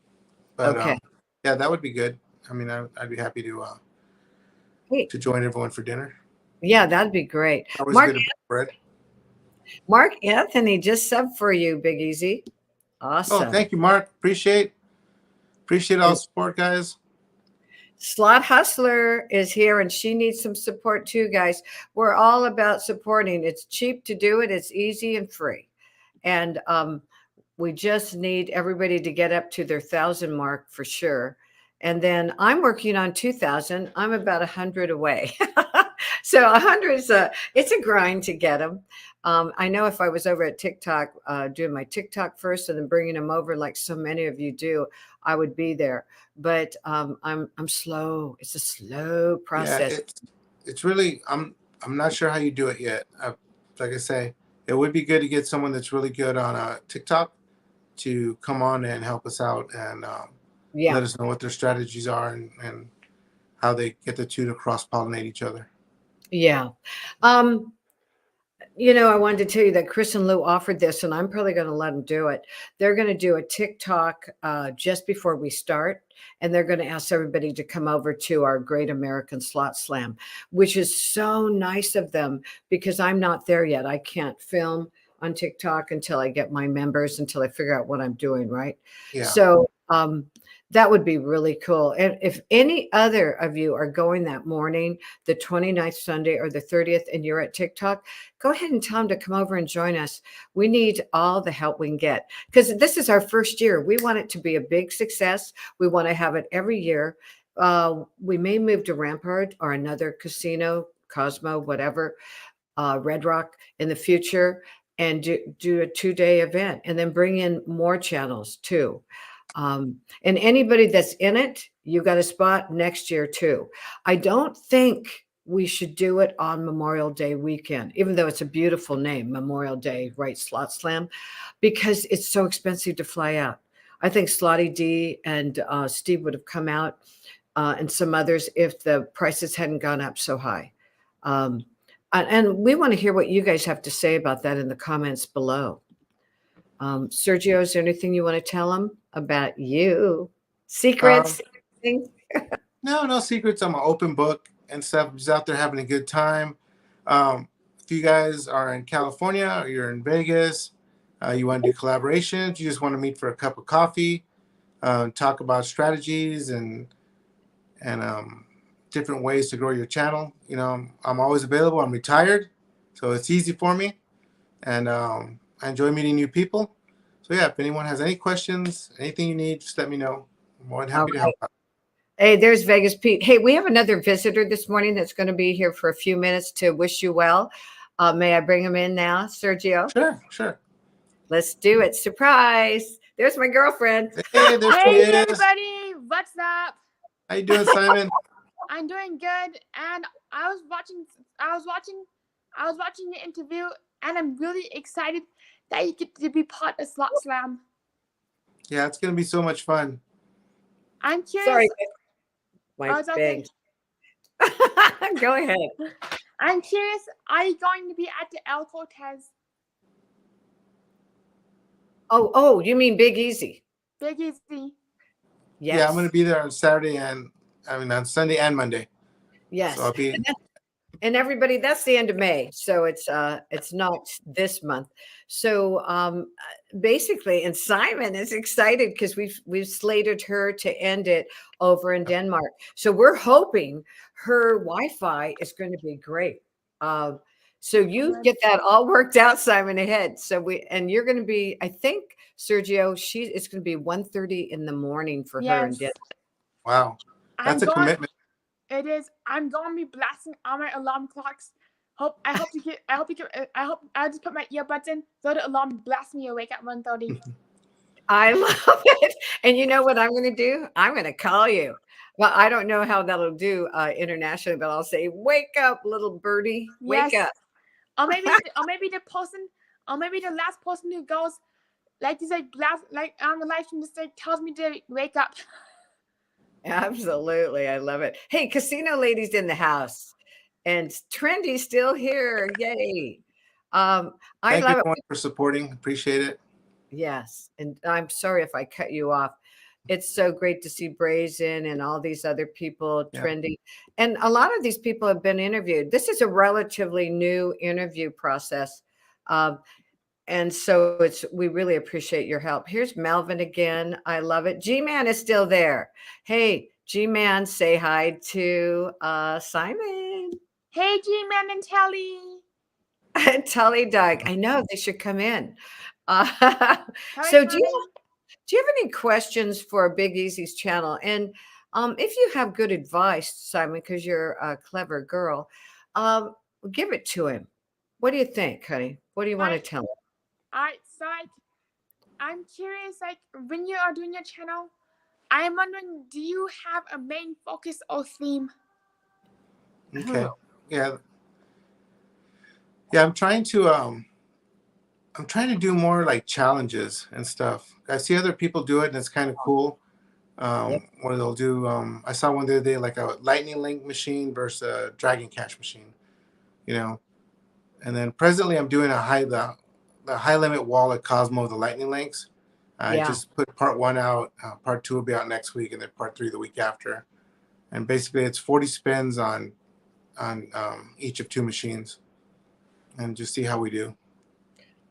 but Okay. yeah, that would be good. I mean, I'd be happy to join everyone for dinner. Yeah, that'd be great. Always good to break bread. Mark Anthony just subbed for you, Big EZ. Awesome. Oh, thank you, Mark. Appreciate all the support, guys. Slot Hustler is here and she needs some support too, guys. We're all about supporting. It's cheap to do it. It's easy and free. And we just need everybody to get up to their 1,000 mark for sure. And then I'm working on 2,000. I'm about 100 away. So 100 is it's a grind to get them. I know if I was over at TikTok, doing my TikTok first and then bringing them over like so many of you do, I would be there. But I'm slow. It's a slow process. Yeah, it's really, I'm not sure how you do it yet. Like I say, it would be good to get someone that's really good on TikTok to come on and help us out and let us know what their strategies are and how they get the two to cross-pollinate each other. Yeah. You know, I wanted to tell you that Chris and Lou offered this, and I'm probably going to let them do it. They're going to do a TikTok just before we start, and they're going to ask everybody to come over to our Great American Slot Slam, which is so nice of them because I'm not there yet. I can't film on TikTok until I get my members, until I figure out what I'm doing, right? Yeah. So that would be really cool. And if any other of you are going that morning, the 29th Sunday or the 30th, and you're at TikTok, go ahead and tell them to come over and join us. We need all the help we can get because this is our first year. We want it to be a big success. We want to have it every year. We may move to Rampart or another casino, Cosmo, whatever, Red Rock in the future, and do a 2-day event and then bring in more channels too. And anybody that's in it, you got a spot next year too. I don't think we should do it on Memorial Day weekend, even though it's a beautiful name, Memorial Day, right? Slot Slam, because it's so expensive to fly out. I think Slotty D and Steve would have come out and some others if the prices hadn't gone up so high. And we want to hear what you guys have to say about that in the comments below. Sergio, is there anything you want to tell them about you? Secrets? No secrets. I'm an open book and stuff. I'm just out there having a good time. If you guys are in California or you're in Vegas, you want to do collaborations, you just want to meet for a cup of coffee, talk about strategies and different ways to grow your channel. You know, I'm always available. I'm retired, so it's easy for me. And I enjoy meeting new people. So yeah, if anyone has any questions, anything you need, just let me know. I'm more than happy to help out. Hey, there's Vegas Pete. Hey, we have another visitor this morning that's going to be here for a few minutes to wish you well. May I bring him in now, Sergio? Sure. Let's do it. Surprise. There's my girlfriend. Hey, there she is. Everybody. What's up? How you doing, Simon? I'm doing good. And I was watching the interview, and I'm really excited that you get to be part of Slot Slam. Yeah, it's going to be so much fun. I'm curious. Sorry. Okay. Go ahead. I'm curious, are you going to be at the El Cortez? Oh, you mean Big EZ? Big EZ. Yes. Yeah, I'm going to be there on Sunday and Monday. Yes. So I'll be. And everybody, that's the end of May. So it's not this month. So basically, and Simon is excited because we've slated her to end it over in Denmark. So we're hoping her Wi-Fi is going to be great. So you get that all worked out, Simon, ahead. So you're going to be, I think, Sergio, it's going to be 1:30 in the morning for her in Denmark. Wow. That's a commitment. It is. I'm going to be blasting all my alarm clocks. I just put my earbuds in so the alarm blasts me awake at 1:30. I love it. And you know what I'm going to do? I'm going to call you. Well, I don't know how that'll do internationally, but I'll say, "Wake up, little birdie, wake Yes. up." Or maybe the person, or maybe the last person who goes like this, like on the live stream, just like tells me to wake up. Absolutely. I love it. Hey, casino ladies in the house, and Trendy's still here. Yay. I Thank love it. everyone for supporting. Appreciate it. Yes. And I'm sorry if I cut you off. It's so great to see Brazen and all these other people, Yeah. Trendy. And a lot of these people have been interviewed. This is a relatively new interview process. And so we really appreciate your help. Here's Melvin again. I love it. G-Man is still there. Hey, G-Man, say hi to Simon. Hey, G-Man and Telly. Tully Doug. I know they should come in. Hi, So Simon. do you have any questions for Big Easy's channel? And if you have good advice, Simon, because you're a clever girl, give it to him. What do you think, honey? What do you want to tell him? All right, so I'm curious, like when you are doing your channel, I am wondering, do you have a main focus or theme? Okay. Yeah. Yeah, I'm trying to do more like challenges and stuff. I see other people do it and it's kind of cool. Where they'll do I saw one the other day, like a lightning link machine versus a dragon catch machine, you know. And then presently I'm doing the high limit wall at Cosmo with the lightning links. I just put part 1 out, part 2 will be out next week, and then part 3 the week after. And basically it's 40 spins on each of 2 machines, and just see how we do.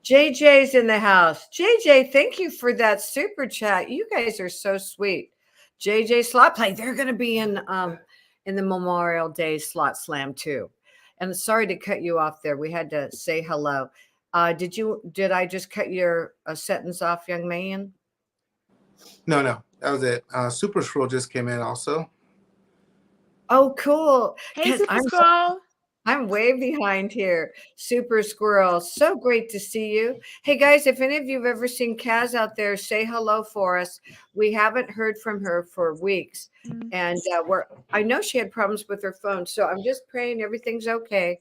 JJ's in the house. JJ, thank you for that super chat. You guys are so sweet. JJ Slot Play, they're going to be in the Memorial Day Slot Slam too. And sorry to cut you off there. We had to say hello. Did I just cut your sentence off, young man? No, that was it. Super Scroll just came in also. Oh, cool. Hey, Super Squirrel. I'm way behind here. Super Squirrel. So great to see you. Hey, guys, if any of you have ever seen Kaz out there, say hello for us. We haven't heard from her for weeks. And I know she had problems with her phone. So I'm just praying everything's okay.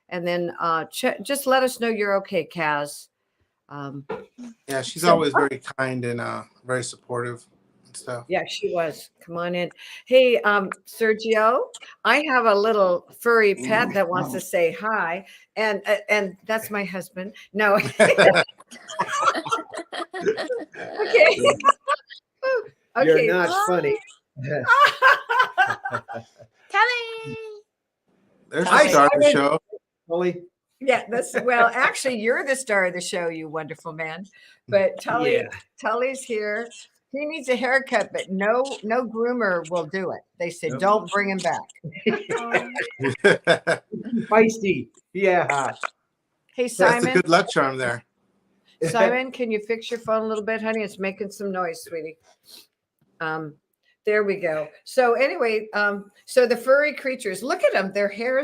And then just let us know you're okay, Kaz. Yeah, she's always very kind and very supportive and stuff. Yeah, she was. Come on in. Hey, Sergio, I have a little furry pet that wants to say hi, and that's my husband. No. Okay. You're not funny. Kelly. There's the star of the show. Tully. Yeah, well, actually, you're the star of the show, you wonderful man. But Tully's here. He needs a haircut, but no groomer will do it. They said, don't bring him back. Feisty. Yeah. Hey, Simon. That's a good luck charm there. Simon, can you fix your phone a little bit, honey? It's making some noise, sweetie. There we go. So anyway, so the furry creatures, look at them. Their hair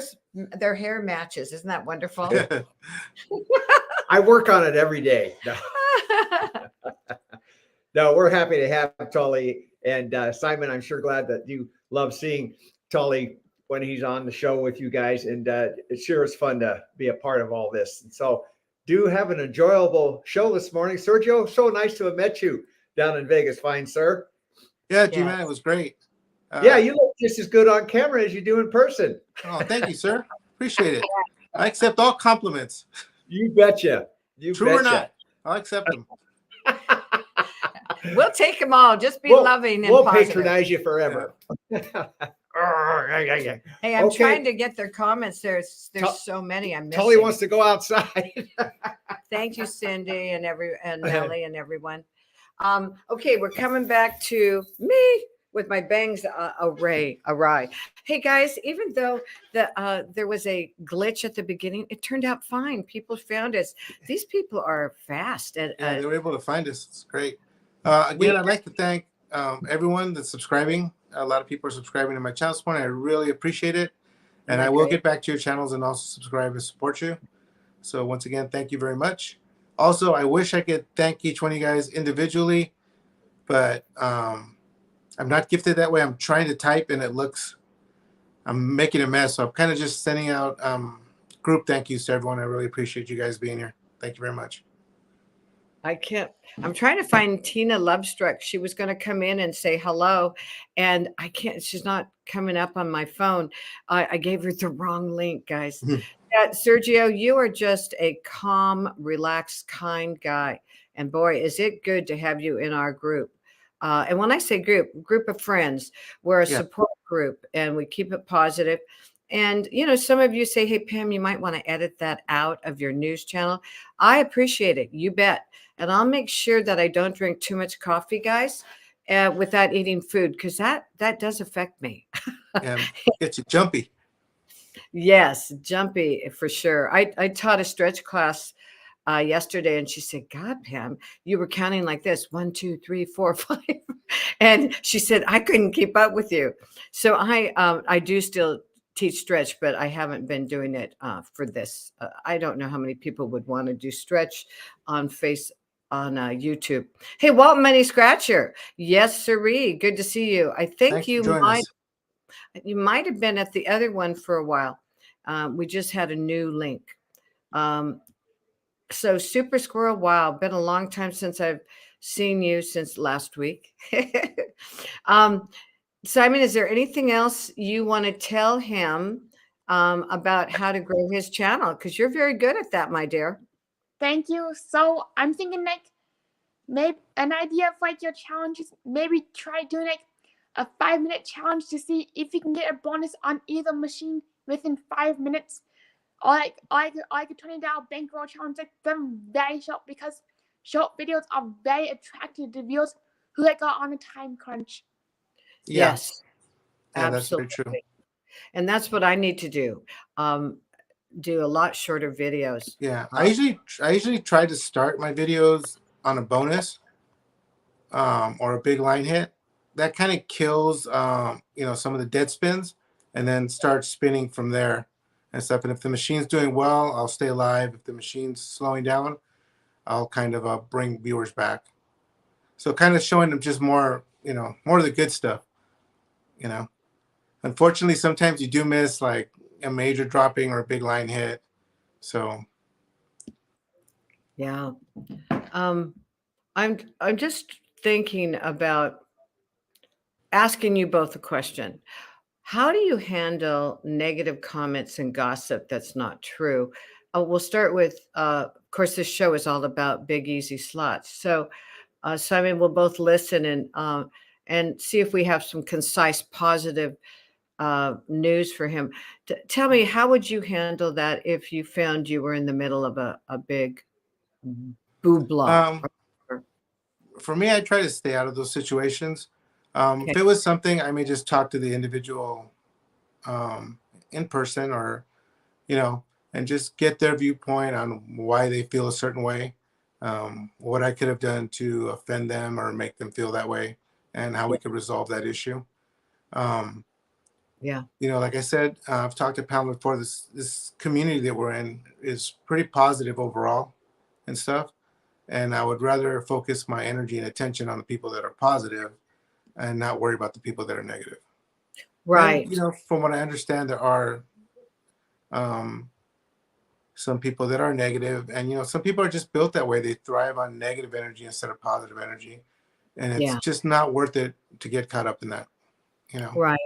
matches. Isn't that wonderful? I work on it every day. No, we're happy to have Tully and Simon. I'm sure glad that you love seeing Tully when he's on the show with you guys. And it sure is fun to be a part of all this. And so do have an enjoyable show this morning. Sergio, so nice to have met you down in Vegas. Fine, sir. Yeah, G-Man, it was great. Yeah, you look just as good on camera as you do in person. Oh, thank you, sir. Appreciate it. I accept all compliments. You betcha. True or not, I'll accept them. We'll take them all. Just be loving and we'll positive. patronize you forever. Hey, I'm trying to get their comments. There's so many. I'm missing. Tully wants to go outside. Thank you, Cindy and Nellie and everyone. Okay, we're coming back to me with my bangs awry. Hey guys, even though there was a glitch at the beginning, it turned out fine. People found us. These people are fast. And yeah, they were able to find us. It's great. Again, I'd like to thank everyone that's subscribing. A lot of people are subscribing to my channel this morning. I really appreciate it. And I will get back to your channels and also subscribe and support you. So once again, thank you very much. Also, I wish I could thank each one of you guys individually, but I'm not gifted that way. I'm trying to type and I'm making a mess. So I'm kind of just sending out group thank yous to everyone. I really appreciate you guys being here. Thank you very much. I'm trying to find Tina Lovestruck. She was going to come in and say hello, and I can't. She's not coming up on my phone. I gave her the wrong link, guys. Sergio, you are just a calm, relaxed, kind guy. And boy, is it good to have you in our group. And when I say group of friends, we're a support group and we keep it positive. And, you know, some of you say, hey, Pam, you might want to edit that out of your news channel. I appreciate it. You bet. And I'll make sure that I don't drink too much coffee, guys, without eating food, because that does affect me. Gets you jumpy. Yes, jumpy for sure. I taught a stretch class yesterday, and she said, God, Pam, you were counting like this, 1, 2, 3, 4, 5. And she said, I couldn't keep up with you. So I do still teach stretch, but I haven't been doing it for this. I don't know how many people would want to do stretch on YouTube. Hey, Walt Money Scratcher. Yes, sirree. Good to see you. I think you might have been at the other one for a while. We just had a new link. So Super Squirrel, wow, been a long time since I've seen you, since last week. Simon, is there anything else you want to tell him about how to grow his channel? Because you're very good at that, my dear. Thank you. So I'm thinking like maybe an idea of like your challenges, maybe try doing like a 5-minute challenge to see if you can get a bonus on either machine within 5 minutes. Or like a $20 bankroll challenge, like them very short, because short videos are very attractive to viewers who like are on a time crunch. Yes, absolutely. That's very true. And that's what I need to do. Do a lot shorter videos. Yeah, I usually try to start my videos on a bonus or a big line hit. That kind of kills some of the dead spins, and then start spinning from there and stuff. And if the machine's doing well, I'll stay live. If the machine's slowing down, I'll kind of bring viewers back. So kind of showing them just more of the good stuff. Unfortunately, sometimes you do miss like a major dropping or a big line hit. So yeah, I'm just thinking about asking you both a question. How do you handle negative comments and gossip that's not true? We'll start with, of course, this show is all about Big EZ Slotz. So, Simon, we'll both listen and see if we have some concise, positive news for him. Tell me, how would you handle that if you found you were in the middle of a big boo-blah? For me, I try to stay out of those situations. If it was something, I may just talk to the individual in person, or and just get their viewpoint on why they feel a certain way, what I could have done to offend them or make them feel that way, and how we could resolve that issue. Like I said, I've talked to Pamela before. This community that we're in is pretty positive overall and stuff. And I would rather focus my energy and attention on the people that are positive and not worry about the people that are negative. Right. And, from what I understand, there are some people that are negative, and, some people are just built that way. They thrive on negative energy instead of positive energy. And it's just not worth it to get caught up in that, Right.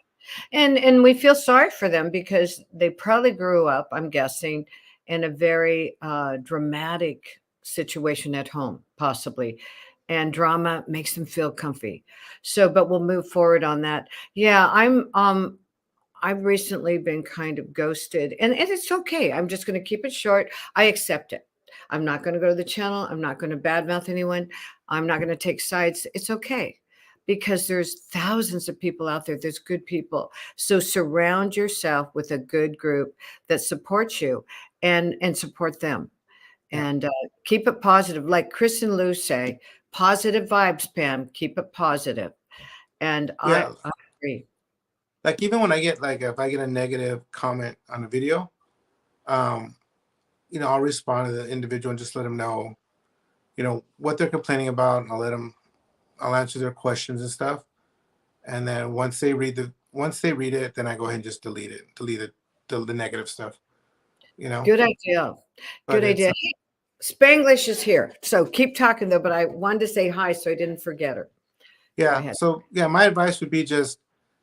And we feel sorry for them because they probably grew up, I'm guessing, in a very dramatic situation at home, possibly. And drama makes them feel comfy. So, but we'll move forward on that. Yeah, I've recently been kind of ghosted, and it's okay. I'm just going to keep it short. I accept it. I'm not going to go to the channel. I'm not going to badmouth anyone. I'm not going to take sides. It's okay, because there's thousands of people out there. There's good people. So surround yourself with a good group that supports you and support them. And keep it positive. Like Chris and Lou say, positive vibes, Pam. Keep it positive. And I agree. Like, even when I get if I get a negative comment on a video, I'll respond to the individual and just let them know, what they're complaining about. And I'll let them I'll answer their questions and stuff. And then once they read it, then I go ahead and just delete the negative stuff, you know. Good idea. But Good it's idea. Hey, Spanglish is here. So keep talking though, but I wanted to say hi so I didn't forget her. Go yeah. ahead. So yeah, my advice would be just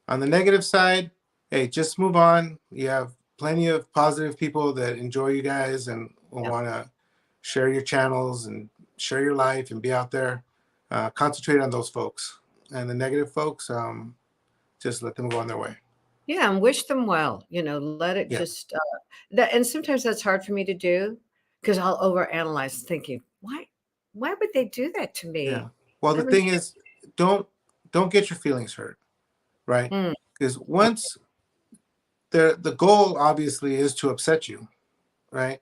on the negative side, hey, just move on. You have plenty of positive people that enjoy you guys and will want to share your channels and share your life and be out there. Concentrate on those folks, and the negative folks, just let them go on their way. Yeah, and wish them well. Let it Yeah. just that. And sometimes that's hard for me to do because I'll overanalyze, thinking, why would they do that to me? Yeah. Well, the I mean, thing is, don't get your feelings hurt, right? Mm, Because once the goal obviously is to upset you, right?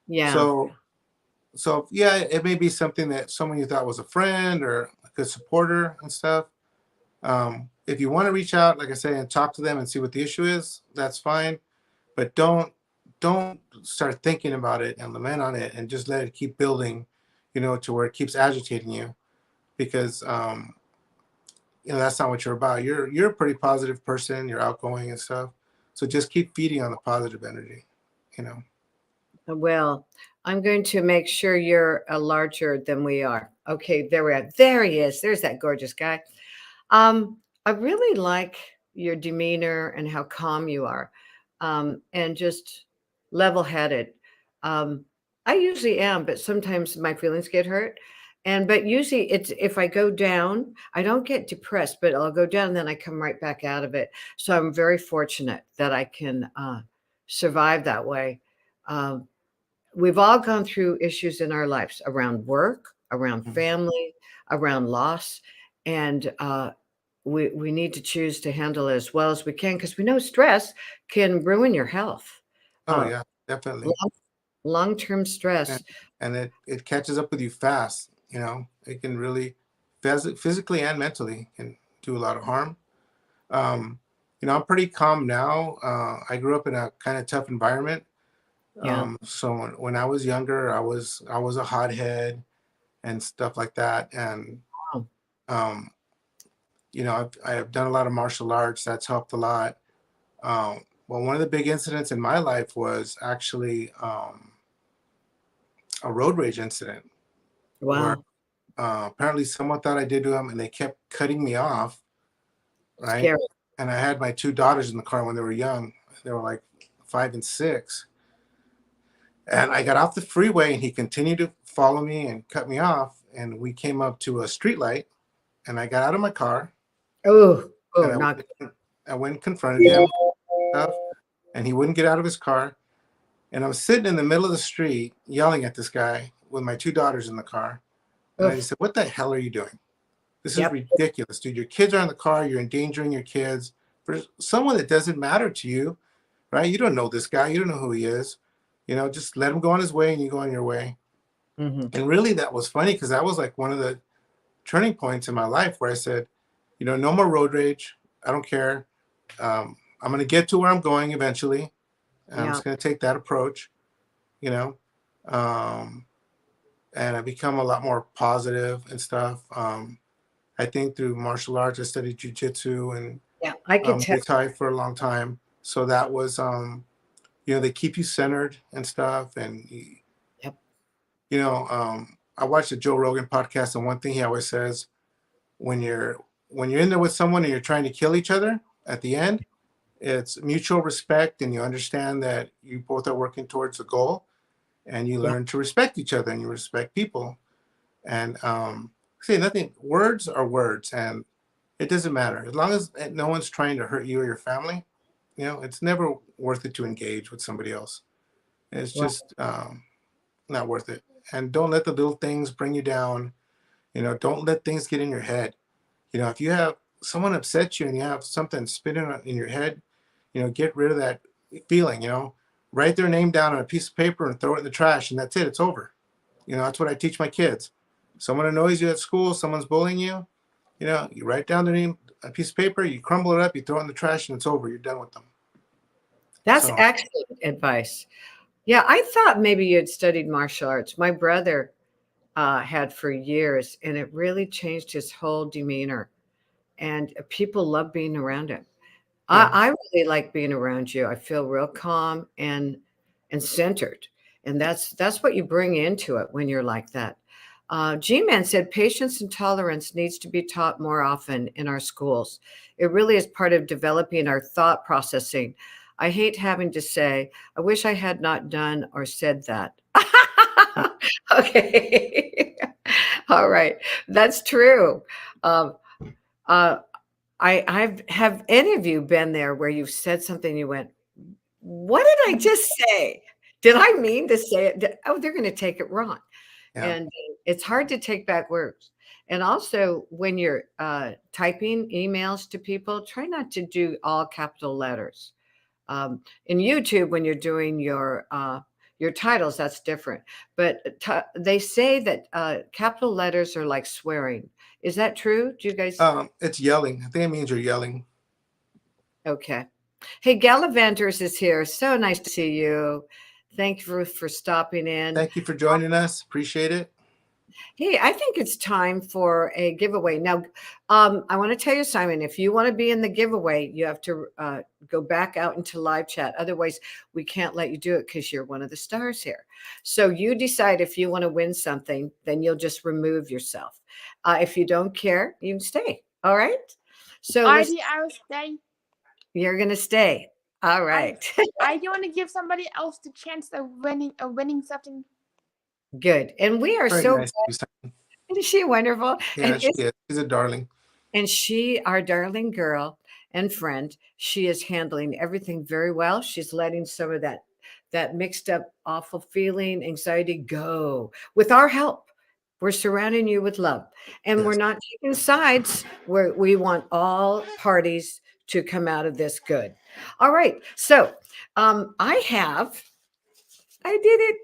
yeah, So yeah, it may be something that someone you thought was a friend or a good supporter and stuff. If you want to reach out, like I say, and talk to them and see what the issue is, that's fine. But don't start thinking about it and lament on it and just let it keep building, to where it keeps agitating you, because that's not what you're about. You're a pretty positive person. You're outgoing and stuff. So just keep feeding on the positive energy, well, I'm going to make sure you're larger than we are. Okay, there we are. There he is. There's that gorgeous guy. I really like your demeanor and how calm you are, and just level-headed. I usually am, but sometimes my feelings get hurt. But usually it's if I go down, I don't get depressed, but I'll go down, then I come right back out of it. So I'm very fortunate that I can survive that way. Um, we've all gone through issues in our lives around work, around family, around loss, and we need to choose to handle it as well as we can, because we know stress can ruin your health. Oh yeah, definitely. Long-term stress. And it catches up with you fast. It can really physically and mentally can do a lot of harm. I'm pretty calm now. I grew up in a kind of tough environment. So when I was younger, I was a hothead and stuff like that. And I have done a lot of martial arts. That's helped a lot. Well, one of the big incidents in my life was actually a road rage incident. Wow. Where apparently someone thought I did to him, and they kept cutting me off. Right. Scary. And I had my two daughters in the car when they were young. They were like 5 and 6. And I got off the freeway, and he continued to follow me and cut me off. And we came up to a street light, and I got out of my car. Oh, and I went and confronted him, and he wouldn't get out of his car. And I was sitting in the middle of the street yelling at this guy with my two daughters in the car. And I just said, "What the hell are you doing? This is ridiculous, dude. Your kids are in the car. You're endangering your kids for someone that doesn't matter to you, right? You don't know this guy. You don't know who he is. Just let him go on his way, and you go on your way." And really, that was funny, because that was like one of the turning points in my life where I said, no more road rage. I don't care. I'm going to get to where I'm going eventually. And I'm just going to take that approach, and I become a lot more positive and stuff. I think through martial arts, I studied jujitsu and I could tell. Muay Thai for a long time. So that was, they keep you centered and stuff. And, I watched the Joe Rogan podcast, and one thing he always says, when you're in there with someone and you're trying to kill each other, at the end, it's mutual respect, and you understand that you both are working towards a goal, and you learn to respect each other, and you respect people. And say nothing, words are words, and it doesn't matter. As long as no one's trying to hurt you or your family, it's never worth it to engage with somebody else. It's just not worth it. And don't let the little things bring you down. Don't let things get in your head. If you have someone upset you and you have something spinning in your head, get rid of that feeling. Write their name down on a piece of paper and throw it in the trash, and that's it. It's over. That's what I teach my kids. Someone annoys you at school, someone's bullying you, you write down their name on a piece of paper, you crumble it up, you throw it in the trash, and it's over. You're done with them. That's excellent advice. Yeah, I thought maybe you had studied martial arts. My brother had for years, and it really changed his whole demeanor. And people love being around him. Yeah. I really like being around you. I feel real calm and centered, and that's what you bring into it when you're like that. G-Man said patience and tolerance needs to be taught more often in our schools. It really is part of developing our thought processing. I hate having to say, I wish I had not done or said that. Okay. All right. That's true. Um, uh, have any of you been there where you've said something you went, what did I just say? Did I mean to say it? Oh, they're going to take it wrong. Yeah. And it's hard to take back words. And also when you're typing emails to people, try not to do all capital letters. In YouTube, when you're doing your titles, that's different. But they say that capital letters are like swearing. Is that true? Do you guys? It's yelling. I think it means you're yelling. Okay. Hey, Gallivanters is here. So nice to see you. Thank you for stopping in. Thank you for joining us. Appreciate it. Hey, I think it's time for a giveaway. Now, I want to tell you, Simon, if you want to be in the giveaway, you have to go back out into live chat. Otherwise, we can't let you do it because you're one of the stars here. So you decide if you want to win something, then you'll just remove yourself. If you don't care, you can stay. All right? So I will stay. You're going to stay. All right. I do want to give somebody else the chance of winning something. Good. And we are Very so nice. Isn't she wonderful? Yeah, And she is. She's a darling. And she, our darling girl and friend, she is handling everything very well. She's letting some of that mixed up, awful feeling, anxiety go with our help. We're surrounding you with love, and Yes. we're not taking sides. We want all parties to come out of this good. All right. So I did it.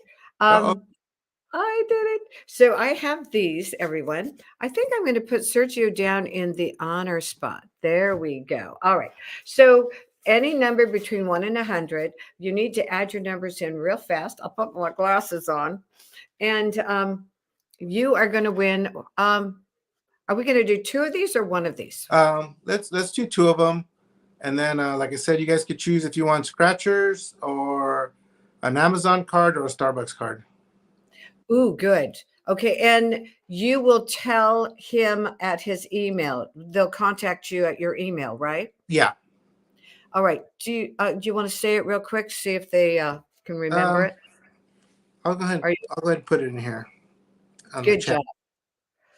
I did it. So I have these, everyone. I think I'm going to put Sergio down in the honor spot. There we go. All right. So any number between 1 and 100, you need to add your numbers in real fast. I'll put my glasses on. And you are going to win. Are we going to do 2 of these or 1 of these? Let's do 2 of them. And then, like I said, you guys could choose if you want scratchers or an Amazon card or a Starbucks card. Ooh, good. Okay. And you will tell him at his email. They'll contact you at your email, right? Yeah. All right. Do you want to say it real quick? See if they can remember it. I'll go ahead. I'll go ahead and put it in here. Good job.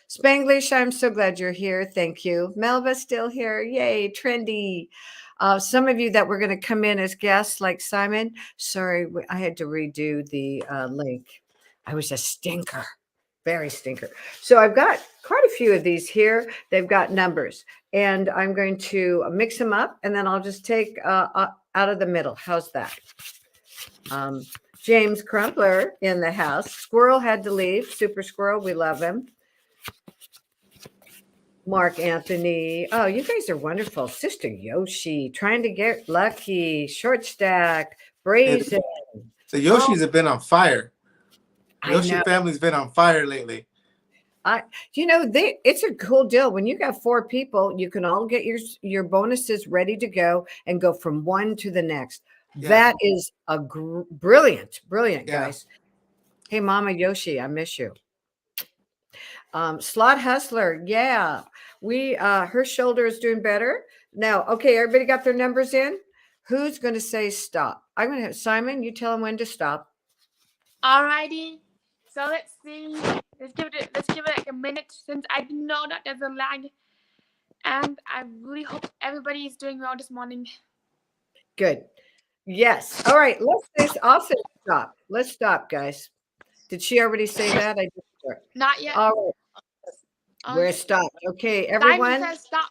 Spanglish, I'm so glad you're here. Thank you. Melva's still here. Yay, trendy. Some of you that were going to come in as guests, like Simon, sorry, I had to redo the link. I was a stinker, very stinker. So I've got quite a few of these here. They've got numbers, and I'm going to mix them up, and then I'll just take out of the middle. How's that? James Crumpler in the house. Squirrel had to leave. Super Squirrel, we love him. Mark Anthony. Oh, you guys are wonderful. Sister Yoshi, trying to get lucky. Short stack, brazen. The Yoshis have been on fire. Yoshi I know. family's been on fire lately. It's a cool deal. When you got 4 people, you can all get your bonuses ready to go and go from one to the next. Yeah. That is a brilliant, guys. Hey, Mama Yoshi, I miss you. Slot Hustler, yeah. Her shoulder is doing better. Now, okay, everybody got their numbers in? Who's going to say stop? I'm going to have Simon, you tell them when to stop. All righty. So let's see. Let's give it like a minute since I know that there's a lag. And I really hope everybody is doing well this morning. Good. Yes. All right. I'll say stop. Let's stop, guys. Did she already say that? I did. Not yet. All right. We're stopped. Okay, everyone. Simon says stop.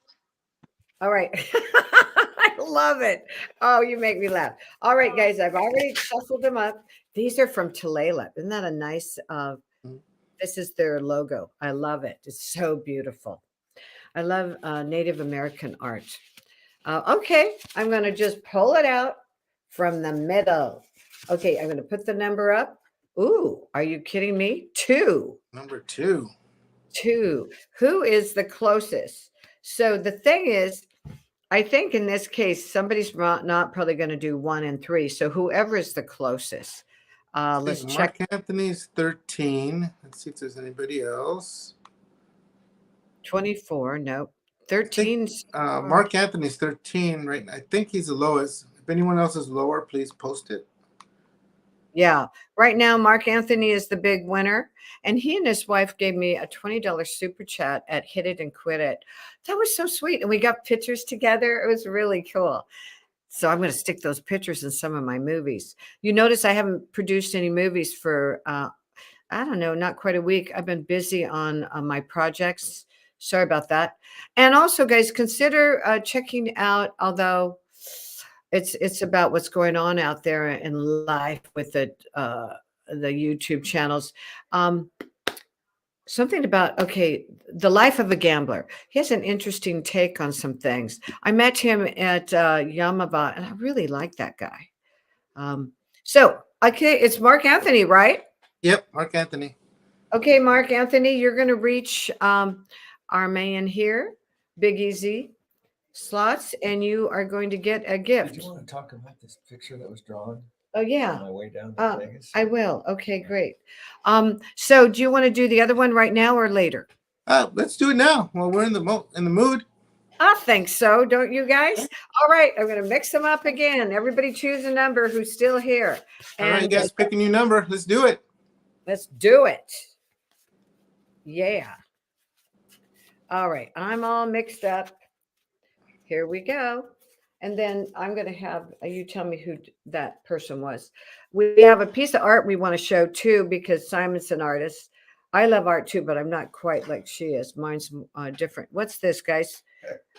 All right. I love it. Oh, you make me laugh. All right, guys. I've already shuffled them up. These are from Tulalip. Isn't that a nice? This is their logo. I love it. It's so beautiful. I love Native American art. Okay, I'm going to just pull it out from the middle. Okay, I'm going to put the number up. Ooh, are you kidding me? 2. Number 2. 2. Who is the closest? So the thing is, I think in this case, somebody's not probably going to do 1 and 3. So whoever is the closest. Let's check. Mark Anthony's 13. Let's see if there's anybody else. 24. Nope. 13. Mark Anthony's 13, right? I think he's the lowest. If anyone else is lower, please post it. Yeah. Right now, Mark Anthony is the big winner. And he and his wife gave me a $20 super chat at Hit It and Quit It. That was so sweet. And we got pictures together. It was really cool. So I'm going to stick those pictures in some of my movies. You notice I haven't produced any movies for, I don't know, not quite a week. I've been busy on my projects. Sorry about that. And also, guys, consider checking out, although it's about what's going on out there in life with the YouTube channels. Something about, The Life of a Gambler. He has an interesting take on some things. I met him at Yamava, and I really like that guy. It's Mark Anthony, right? Yep, Mark Anthony. Okay, Mark Anthony, you're going to reach our man here, Big EZ Slotz, and you are going to get a gift. Do you want to talk about this picture that was drawn Oh, yeah. on my way down to Vegas? I will. Okay, great. So do you want to do the other one right now or later? Let's do it now while we're in the mood. I think so, don't you guys? All right, I'm going to mix them up again. Everybody choose a number who's still here. All right, you guys pick a new number. Let's do it. Let's do it. Yeah. All right, I'm all mixed up. Here we go. And then I'm going to have you tell me who that person was. We have a piece of art we want to show too, because Simon's an artist. I love art too, but I'm not quite like she is. Mine's different. What's this, guys?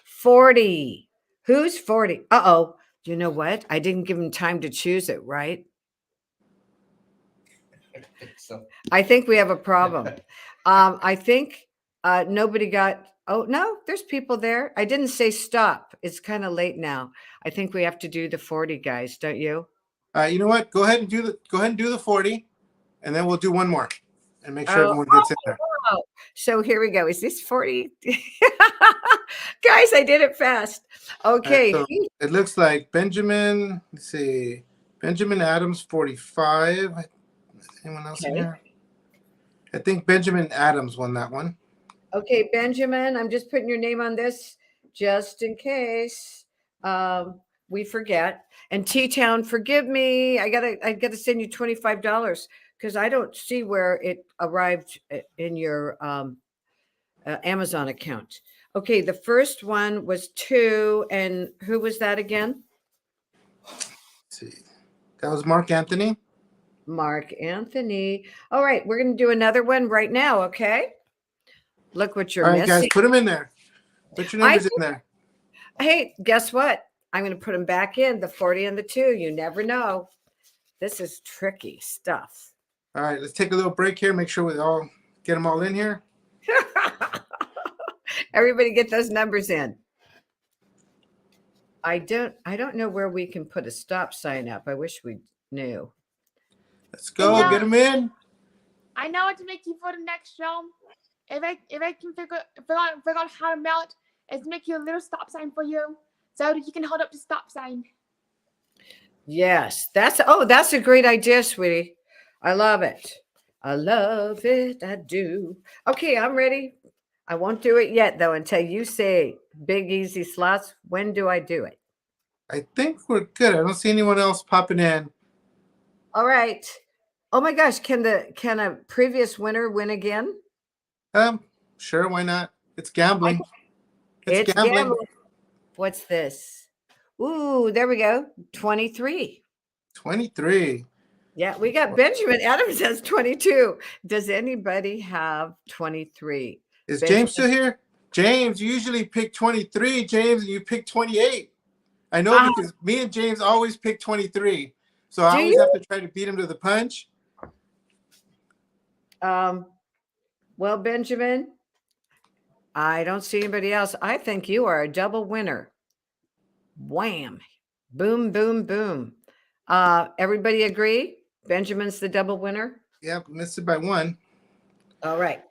40. Who's 40? Uh-oh. You know what? I didn't give him time to choose it, right? I think we have a problem. I think nobody got... Oh, no, there's people there. I didn't say stop. It's kind of late now. I think we have to do the 40, guys, don't you? You know what? Go ahead and do the 40, and then we'll do one more and make sure everyone gets in there. Oh. So here we go. Is this 40? Guys, I did it fast. Okay. So it looks like Benjamin, let's see, Benjamin Adams, 45. Anyone else in here? I think Benjamin Adams won that one. Okay, Benjamin, I'm just putting your name on this just in case we forget. And T-Town, forgive me. I gotta send you $25 because I don't see where it arrived in your Amazon account. Okay, the first one was 2, and who was that again? Let's see, that was Mark Anthony. Mark Anthony. All right, we're gonna do another one right now. Okay. Look what you're missing. All right, guys, put them in there. Put your numbers in there. Hey, guess what? I'm going to put them back in, the 40 and the 2. You never know. This is tricky stuff. All right, let's take a little break here. Make sure we all get them all in here. Everybody get those numbers in. I don't know where we can put a stop sign up. I wish we knew. Let's go. Get them in. I know what to make you for the next show. If I can figure out how to mail it, it's make you a little stop sign for you, so that you can hold up the stop sign. Yes, that's a great idea, sweetie. I love it. I love it. I do. Okay, I'm ready. I won't do it yet though until you say Big EZ Slotz. When do I do it? I think we're good. I don't see anyone else popping in. All right. Oh my gosh, can a previous winner win again? Sure, why not? It's gambling. It's gambling. What's this? Ooh, there we go. 23. 23. Yeah, we got Benjamin Adams has 22. Does anybody have 23? Is James still here? James, you usually pick 23, James, and you pick 28. I know because me and James always pick 23. So I always have to try to beat him to the punch. Well, Benjamin, I don't see anybody else. I think you are a double winner. Wham. Boom, boom, boom. Everybody agree? Benjamin's the double winner? Yep, missed it by one. All right.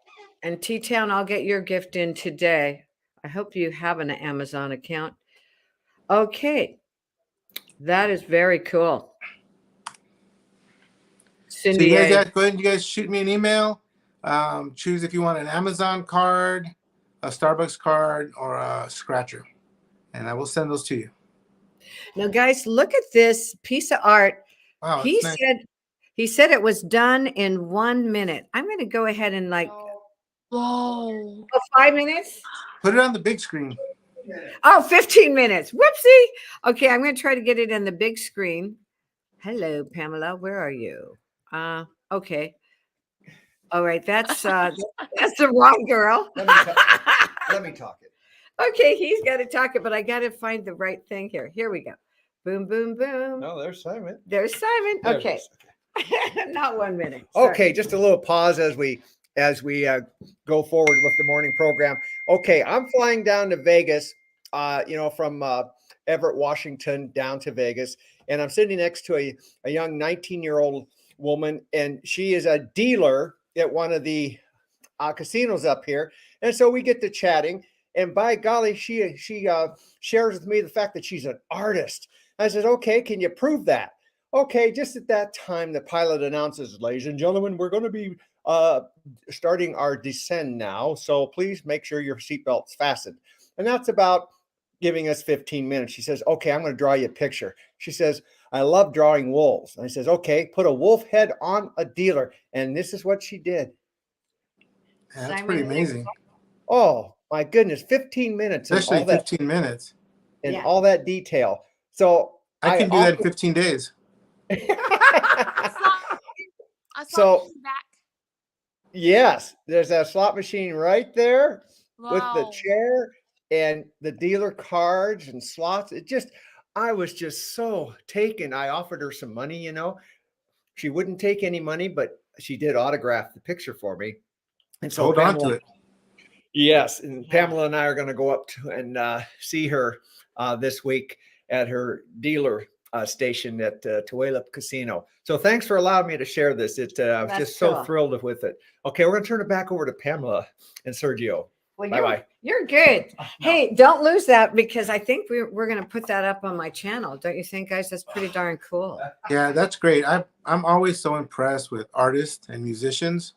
And T-Town, I'll get your gift in today. I hope you have an Amazon account. Okay. That is very cool. So Cindy, you guys go ahead and you guys shoot me an email. Choose if you want an Amazon card, a Starbucks card, or a scratcher, and I will send those to you. now guys, look at this piece of art. Wow, He nice. said it was done in 1 minute. I'm going to go ahead and Whoa. 5 minutes. Put it on the big screen. Oh, 15 minutes. Whoopsie. Okay, I'm going to try to get it in the big screen. Hello, Pamela. Where are you? Okay. All right, that's the wrong girl. Let me talk it. Okay, he's got to talk it, but I got to find the right thing here. Here we go. Boom, boom, boom. No, there's Simon. There's Simon. There it Okay. is. Not 1 minute. Sorry. Okay, just a little pause as we go forward with the morning program. Okay, I'm flying down to Vegas, from Everett, Washington, down to Vegas, and I'm sitting next to a young 19-year-old woman, and she is a dealer at one of the casinos up here, and so we get to chatting. And by golly, she shares with me the fact that she's an artist. I said, okay, can you prove that? Okay, just at that time, the pilot announces, ladies and gentlemen, we're going to be starting our descent now. So please make sure your seatbelt's fastened. And that's about giving us 15 minutes. She says, okay, I'm going to draw you a picture. She says, I love drawing wolves. And I says, okay, put a wolf head on a dealer. And this is what she did. Yeah, that's pretty amazing. Oh, my goodness, 15 minutes. Especially 15 minutes. And all that detail. So I can do that in 15 days. So yes, there's a slot machine right there with the chair and the dealer cards and slots. I was just so taken. I offered her some money, She wouldn't take any money, but she did autograph the picture for me. And so hold on to it. Yes, and Pamela and I are going to go up to and see her this week at her dealer station at Tulalip Casino. So thanks for allowing me to share this. I was just so thrilled with it. Okay, we're going to turn it back over to Pamela and Sergio. Well, bye-bye. You're good. No. Hey, don't lose that, because I think we're going to put that up on my channel. Don't you think, guys? That's pretty darn cool. Yeah, that's great. I'm always so impressed with artists and musicians,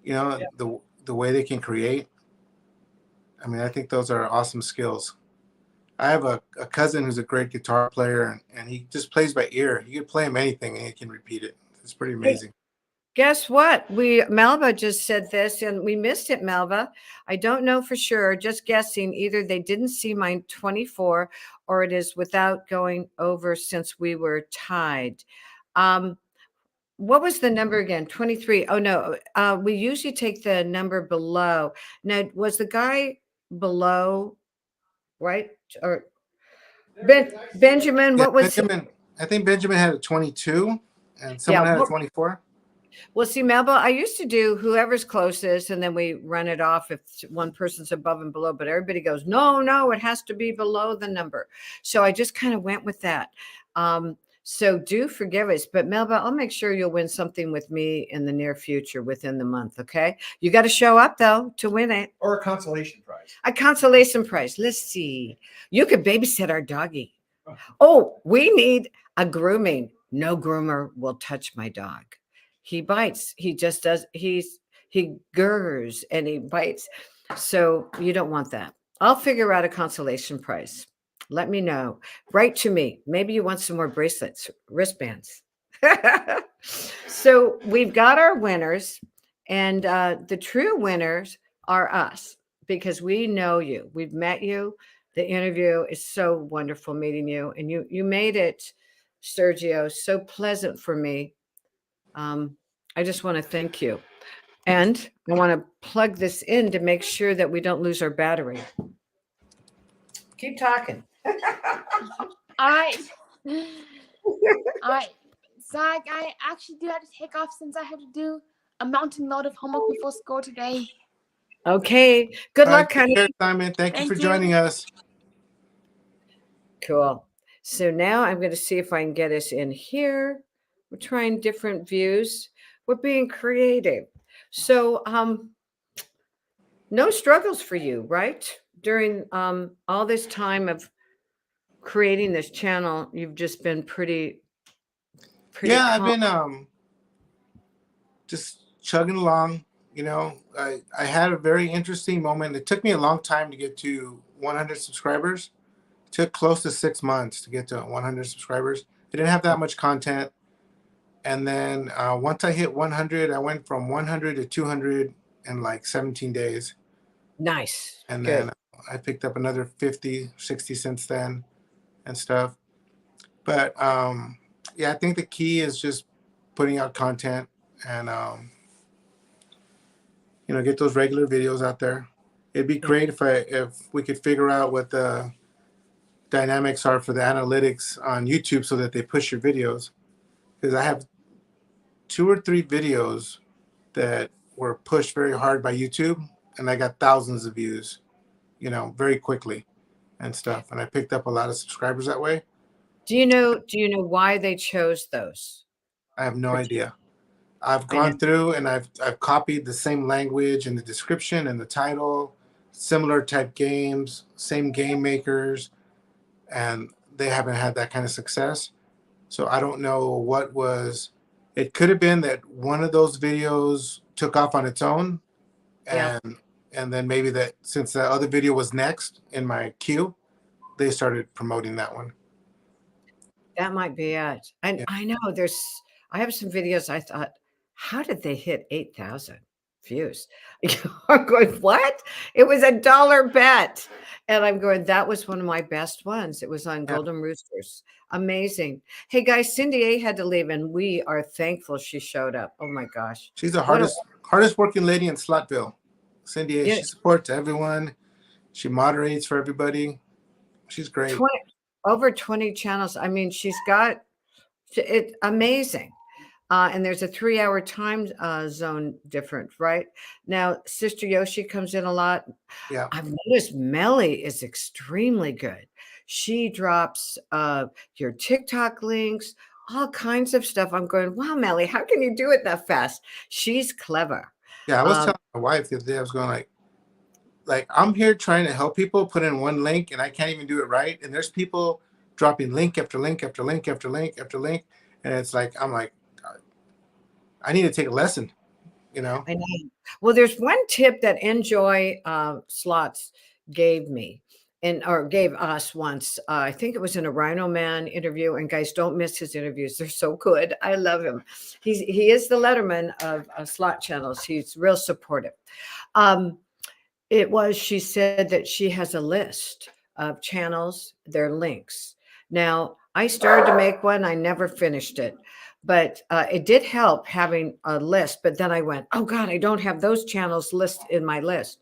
the way they can create. I mean, I think those are awesome skills. I have a cousin who's a great guitar player, and he just plays by ear. You can play him anything and he can repeat it. It's pretty amazing. Hey, guess what? Melba just said this and we missed it, Melba. I don't know for sure, just guessing. Either they didn't see mine 24 or it is without going over since we were tied. What was the number again? 23. Oh, no. We usually take the number below. Now, was the guy below, right? Or Benjamin, what was Benjamin? I think Benjamin had a 22 and someone had a 24. Well, see, Melba, I used to do whoever's closest, and then we run it off if one person's above and below, but everybody goes, no, it has to be below the number. So I just kind of went with that. So do forgive us, but Melba, I'll make sure you'll win something with me in the near future within the month. Okay. You got to show up though to win it. Or a consolation prize. A consolation prize. Let's see. You could babysit our doggy. Oh, we need a grooming. No groomer will touch my dog. He bites. He just does. He gurrs and he bites. So you don't want that. I'll figure out a consolation prize. Let me know. Write to me. Maybe you want some more bracelets, wristbands. So we've got our winners, and the true winners are us, because we know you. We've met you. The interview is so wonderful meeting you, and you made it, Sergio, so pleasant for me. I just want to thank you. And I want to plug this in to make sure that we don't lose our battery. Keep talking. I actually do have to take off since I have to do a mountain load of homework before school today. Okay. Good luck, honey. Simon. Thank you for joining us. Cool. So now I'm going to see if I can get us in here. We're trying different views. We're being creative. So, no struggles for you, right? During all this time of creating this channel, you've just been pretty Yeah, I've calm. been just chugging along. You know, I had a very interesting moment. It took me a long time to get to 100 subscribers. It took close to 6 months to get to 100 subscribers. I didn't have that much content. And then once I hit 100, I went from 100 to 200 in like 17 days. Nice. And Good. then I picked up another 50, 60 since then and stuff. But yeah, I think the key is just putting out content and, you know, get those regular videos out there. It'd be great if we could figure out what the dynamics are for the analytics on YouTube so that they push your videos. Because I have 2 or 3 videos that were pushed very hard by YouTube, and I got thousands of views, you know, very quickly and stuff. And I picked up a lot of subscribers that way. Do you know why they chose those? I have no idea. I've I know. gone through and I've copied the same language in the description and the title, similar type games, same game makers, and they haven't had that kind of success. So I don't know what was. It could have been that one of those videos took off on its own, Yeah. and then maybe that since the other video was next in my queue, they started promoting that one. That might be it. And Yeah. I know I have some videos I thought, how did they hit 8,000 views? I'm going, what? It was $1 bet. And I'm going, that was one of my best ones. It was on Yeah. Golden Roosters. Amazing. Hey guys, Cindy A had to leave and we are thankful she showed up. Oh my gosh. She's the What a- hardest working lady in Slotville. Cindy A. Yeah. She supports everyone. She moderates for everybody. She's great. Over 20 channels. I mean, she's got it amazing. And there's a 3-hour time zone difference, right? Now, Sister Yoshi comes in a lot. Yeah. I've noticed Melly is extremely good. She drops your TikTok links, all kinds of stuff. I'm going, wow, Melly, how can you do it that fast? She's clever. Yeah, I was telling my wife the other day, I was going like I'm here trying to help people put in one link and I can't even do it right. And there's people dropping link after link after link after link after link. And it's like, I'm like, I need to take a lesson, you know? I know. Well, there's one tip that Enjoy Slotz gave me or gave us once. I think it was in a Rhino Man interview. And guys, don't miss his interviews. They're so good. I love him. He is the Letterman of slot channels. He's real supportive. She said that she has a list of channels, their links. Now, I started to make one. I never finished it. But it did help having a list. But then I went, oh, God, I don't have those channels listed in my list.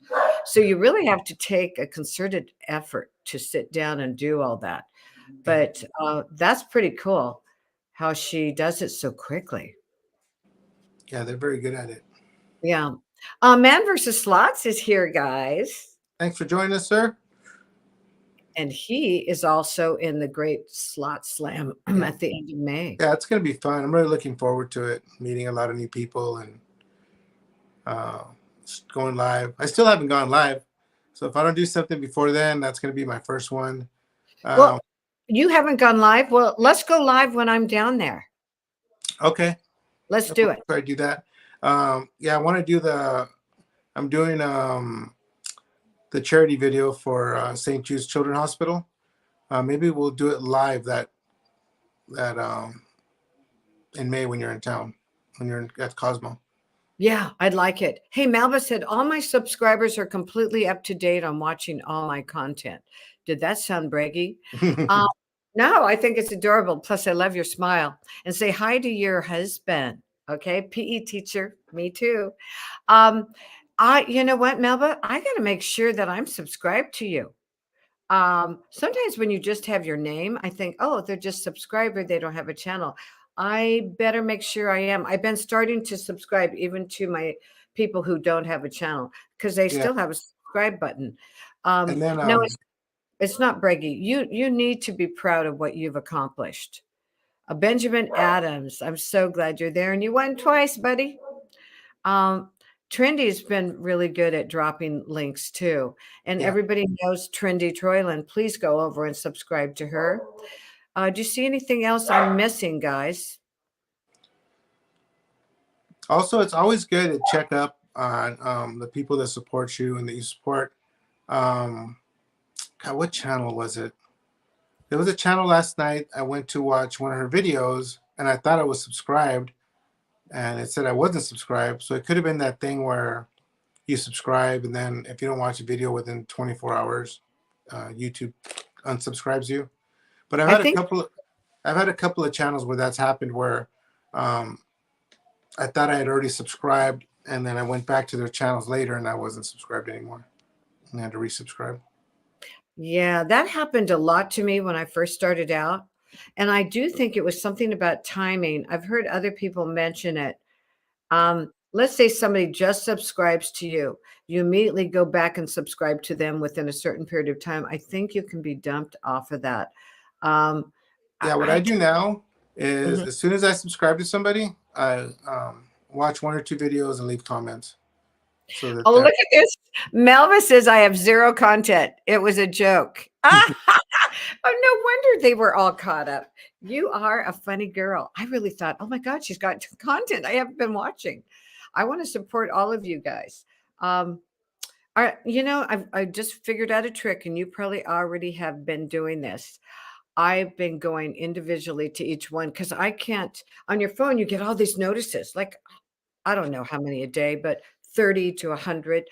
So you really have to take a concerted effort to sit down and do all that. But that's pretty cool how she does it so quickly. Yeah, they're very good at it. Yeah. Man vs. Slotz is here, guys. Thanks for joining us, sir. And he is also in the Great Slot Slam at the end of May. Yeah, it's going to be fun. I'm really looking forward to it, meeting a lot of new people and going live. I still haven't gone live. So if I don't do something before then, that's going to be my first one. Well, you haven't gone live? Well, let's go live when I'm down there. Okay. Let's do it. Try to do that. Yeah, I want to do I'm doing the charity video for St. Jude's Children's Hospital. Maybe we'll do it live that in May when you're in town, when you're at Cosmo. Yeah, I'd like it. Hey, Malva said, all my subscribers are completely up to date on watching all my content. Did that sound braggy? No, I think it's adorable. Plus, I love your smile. And say hi to your husband. Okay, PE teacher, me too. You know what, Melba? I got to make sure that I'm subscribed to you. Sometimes when you just have your name, I think, oh, they're just subscriber. They don't have a channel. I better make sure I am. I've been starting to subscribe even to my people who don't have a channel because they still have a subscribe button. And then, no, it's not braggy. You need to be proud of what you've accomplished. Benjamin Adams, I'm so glad you're there. And you won twice, buddy. Trendy's been really good at dropping links too. And Yeah. everybody knows Trendy Troyland. Please go over and subscribe to her. Do you see anything else I'm missing, guys? Also, it's always good to check up on the people that support you and that you support. God, what channel was it? There was a channel last night. I went to watch one of her videos and I thought I was subscribed and it said I wasn't subscribed. So it could have been that thing where you subscribe and then if you don't watch a video within 24 hours, YouTube unsubscribes you. But I've had a couple of channels where that's happened where I thought I had already subscribed and then I went back to their channels later and I wasn't subscribed anymore. And I had to resubscribe. Yeah, that happened a lot to me when I first started out. And I do think it was something about timing. I've heard other people mention it. Let's say somebody just subscribes to you. You immediately go back and subscribe to them within a certain period of time. I think you can be dumped off of that. Yeah, what I do now is as soon as I subscribe to somebody, I watch 1 or 2 videos and leave comments. So that look at this. Melva says, I have 0 content. It was a joke. Oh, no wonder they were all caught up. You are a funny girl. I really thought, oh my God, she's got content I haven't been watching. I want to support all of you guys. You know, I just figured out a trick and you probably already have been doing this. I've been going individually to each one because I can't, on your phone, you get all these notices, like, I don't know how many a day, but 30 to 100.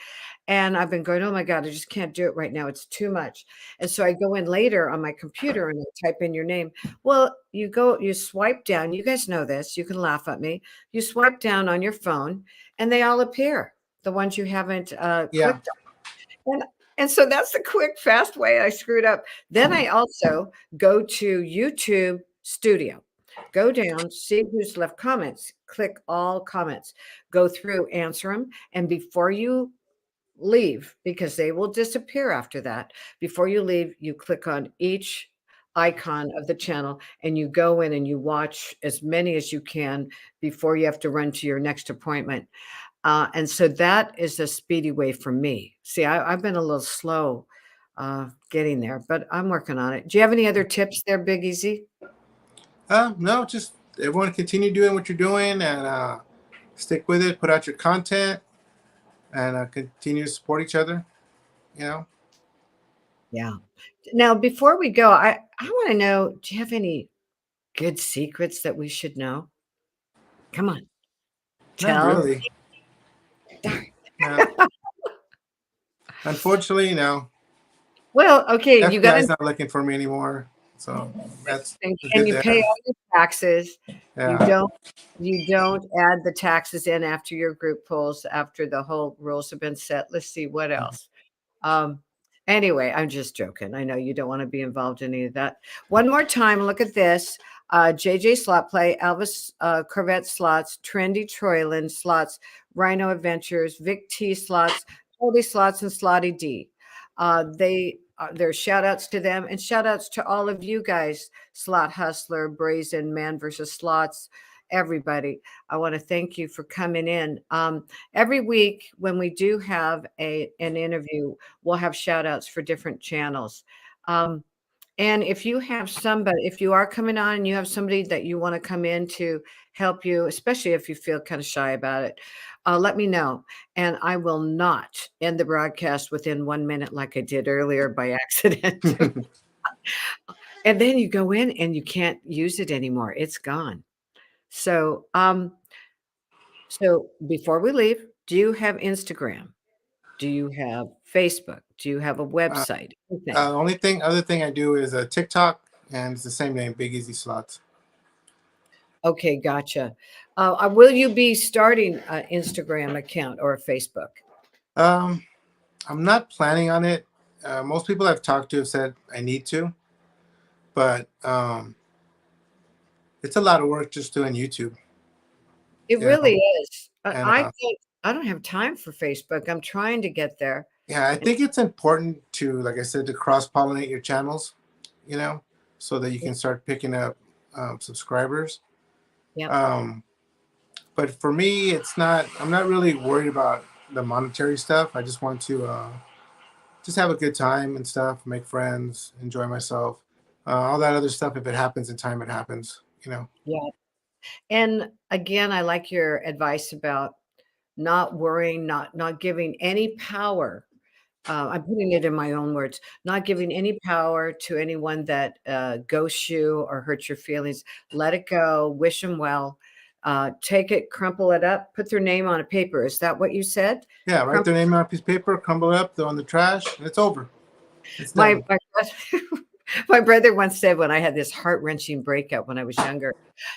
And I've been going, oh my God, I just can't do it right now. It's too much. And so I go in later on my computer and I type in your name. Well, you swipe down. You guys know this. You can laugh at me. You swipe down on your phone and they all appear, the ones you haven't clicked on. And so that's the quick, fast way I screwed up. Then I also go to YouTube Studio. Go down, see who's left comments, click all comments, go through, answer them. And before you leave, because they will disappear after that, before you leave, you click on each icon of the channel and you go in and you watch as many as you can before you have to run to your next appointment. And so that is a speedy way for me. See, I've been a little slow getting there, but I'm working on it. Do you have any other tips there, Big EZ? No, just everyone continue doing what you're doing and stick with it. Put out your content and continue to support each other. You know. Yeah. Now, before we go, I want to know: do you have any good secrets that we should know? Come on, Not really. No. Unfortunately, no. Well, okay, you got FBI's not looking for me anymore. So that's and you pay all your taxes. Yeah. You don't add the taxes in after your group pulls, after the whole rules have been set. Let's see what else. Anyway, I'm just joking. I know you don't want to be involved in any of that. One more time, look at this. JJ Slot Play, Elvis Corvette Slots, Trendy Troyland Slots, Rhino Adventures, Vic T Slots, Holy Slots, and Slotty D. There's shout outs to them and shout outs to all of you guys, Slot Hustler, Brazen, Man versus Slots, everybody. I want to thank you for coming in. Every week when we do have an interview, we'll have shout outs for different channels. And if you have somebody, if you are coming on and you have somebody that you want to come in to help you, especially if you feel kind of shy about it, let me know. And I will not end the broadcast within 1 minute like I did earlier by accident. And then you go in and you can't use it anymore. It's gone. So, so before we leave, do you have Instagram? Do you have Facebook? Do you have a website? Other thing I do is a TikTok, and it's the same name, Big EZ Slotz. Okay, gotcha. Will you be starting an Instagram account or a Facebook? I'm not planning on it. Most people I've talked to have said I need to, but it's a lot of work just doing YouTube. It really is. I don't have time for Facebook. I'm trying to get there. Yeah, I think it's important to, like I said, to cross-pollinate your channels, you know, so that you can start picking up subscribers. Yeah. But for me, I'm not really worried about the monetary stuff. I just want to just have a good time and stuff, make friends, enjoy myself. All that other stuff, if it happens in time, it happens, you know? Yeah. And again, I like your advice about not worrying, not giving any power. I'm putting it in my own words, not giving any power to anyone that ghosts you or hurts your feelings. Let it go. Wish them well. Take it, crumple it up, put their name on a paper. Is that what you said? Yeah, write their name on a piece of paper, crumble it up, throw in the trash, and it's over. It's done. My brother once said, when I had this heart-wrenching breakup when I was younger,